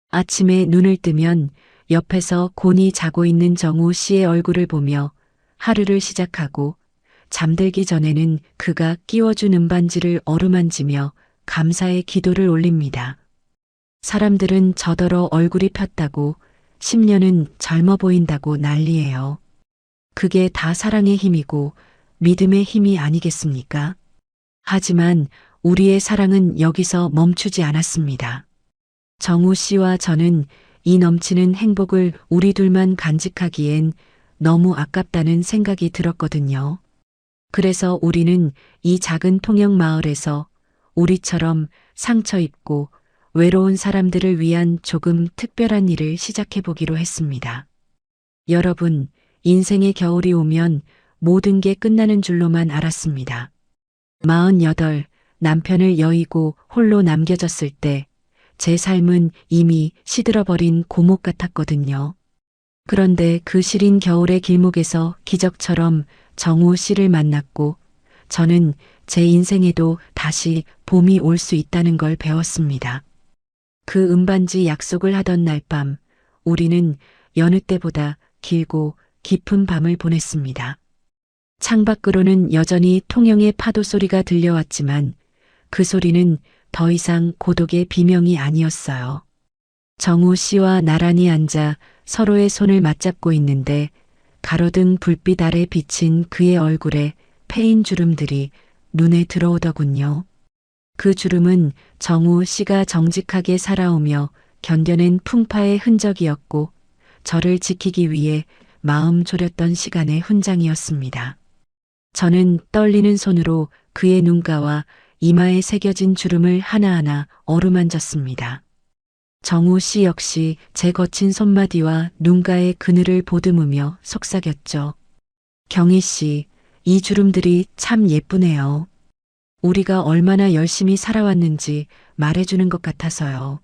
Speaker 2: 아침에 눈을 뜨면 옆에서 곤히 자고 있는 정우 씨의 얼굴을 보며 하루를 시작하고, 잠들기 전에는 그가 끼워준 은반지를 어루만지며 감사의 기도를 올립니다. 사람들은 저더러 얼굴이 폈다고, 10년은 젊어 보인다고 난리예요. 그게 다 사랑의 힘이고 믿음의 힘이 아니겠습니까? 하지만 우리의 사랑은 여기서 멈추지 않았습니다. 정우 씨와 저는 이 넘치는 행복을 우리 둘만 간직하기엔 너무 아깝다는 생각이 들었거든요. 그래서 우리는 이 작은 통영 마을에서 우리처럼 상처 입고 외로운 사람들을 위한 조금 특별한 일을 시작해 보기로 했습니다. 여러분, 인생의 겨울이 오면 모든 게 끝나는 줄로만 알았습니다. 48, 남편을 여의고 홀로 남겨졌을 때 제 삶은 이미 시들어버린 고목 같았거든요. 그런데 그 시린 겨울의 길목에서 기적처럼 정우 씨를 만났고, 저는 제 인생에도 다시 봄이 올 수 있다는 걸 배웠습니다. 그 은반지 약속을 하던 날 밤, 우리는 여느 때보다 길고 깊은 밤을 보냈습니다. 창밖으로는 여전히 통영의 파도 소리가 들려왔지만 그 소리는 더 이상 고독의 비명이 아니었어요. 정우 씨와 나란히 앉아 서로의 손을 맞잡고 있는데, 가로등 불빛 아래 비친 그의 얼굴에 패인 주름들이 눈에 들어오더군요. 그 주름은 정우 씨가 정직하게 살아오며 견뎌낸 풍파의 흔적이었고, 저를 지키기 위해 마음 졸였던 시간의 훈장이었습니다. 저는 떨리는 손으로 그의 눈가와 이마에 새겨진 주름을 하나하나 어루만졌습니다. 정우 씨 역시 제 거친 손마디와 눈가의 그늘을 보듬으며 속삭였죠. 경희 씨, 이 주름들이 참 예쁘네요. 우리가 얼마나 열심히 살아왔는지 말해주는 것 같아서요.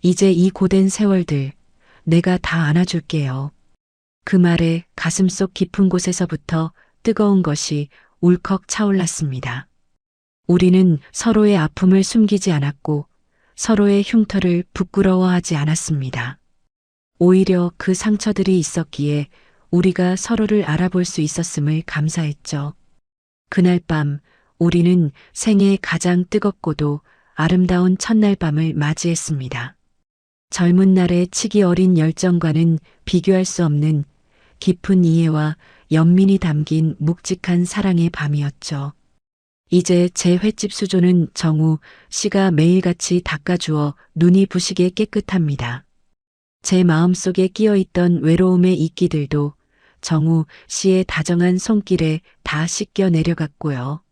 Speaker 2: 이제 이 고된 세월들 내가 다 안아줄게요. 그 말에 가슴속 깊은 곳에서부터 뜨거운 것이 울컥 차올랐습니다. 우리는 서로의 아픔을 숨기지 않았고 서로의 흉터를 부끄러워하지 않았습니다. 오히려 그 상처들이 있었기에 우리가 서로를 알아볼 수 있었음을 감사했죠. 그날 밤 우리는 생애 가장 뜨겁고도 아름다운 첫날 밤을 맞이했습니다. 젊은 날의 치기 어린 열정과는 비교할 수 없는 깊은 이해와 연민이 담긴 묵직한 사랑의 밤이었죠. 이제 제 횟집 수조는 정우 씨가 매일같이 닦아주어 눈이 부시게 깨끗합니다. 제 마음속에 끼어있던 외로움의 이끼들도 정우 씨의 다정한 손길에 다 씻겨 내려갔고요.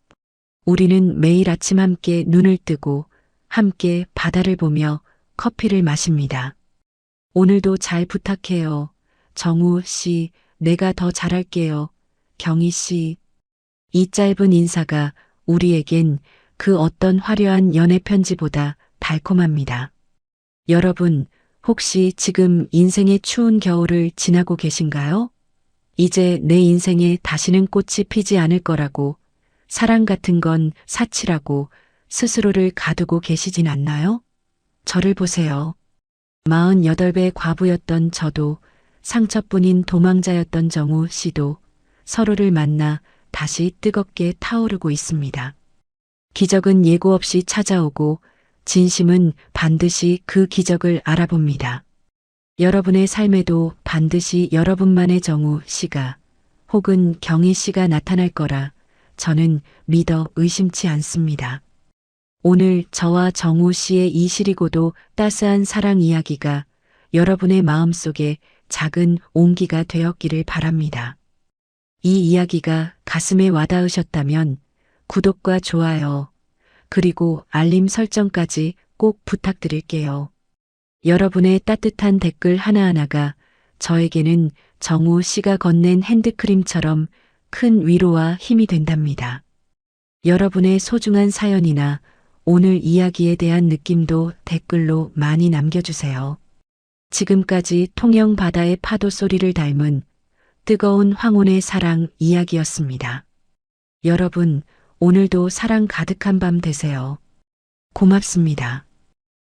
Speaker 2: 우리는 매일 아침 함께 눈을 뜨고 함께 바다를 보며 커피를 마십니다. 오늘도 잘 부탁해요. 정우 씨, 내가 더 잘할게요. 경희 씨. 이 짧은 인사가 우리에겐 그 어떤 화려한 연애 편지보다 달콤합니다. 여러분, 혹시 지금 인생의 추운 겨울을 지나고 계신가요? 이제 내 인생에 다시는 꽃이 피지 않을 거라고, 사랑 같은 건 사치라고 스스로를 가두고 계시진 않나요? 저를 보세요. 48배 과부였던 저도, 상처뿐인 도망자였던 정우 씨도 서로를 만나 다시 뜨겁게 타오르고 있습니다. 기적은 예고 없이 찾아오고 진심은 반드시 그 기적을 알아봅니다. 여러분의 삶에도 반드시 여러분만의 정우 씨가 혹은 경희 씨가 나타날 거라 저는 믿어 의심치 않습니다. 오늘 저와 정우 씨의 이 시리고도 따스한 사랑 이야기가 여러분의 마음속에 작은 온기가 되었기를 바랍니다. 이 이야기가 가슴에 와닿으셨다면 구독과 좋아요, 그리고 알림 설정까지 꼭 부탁드릴게요. 여러분의 따뜻한 댓글 하나하나가 저에게는 정우 씨가 건넨 핸드크림처럼 큰 위로와 힘이 된답니다. 여러분의 소중한 사연이나 오늘 이야기에 대한 느낌도 댓글로 많이 남겨주세요. 지금까지 통영 바다의 파도 소리를 닮은 뜨거운 황혼의 사랑 이야기였습니다. 여러분, 오늘도 사랑 가득한 밤 되세요. 고맙습니다.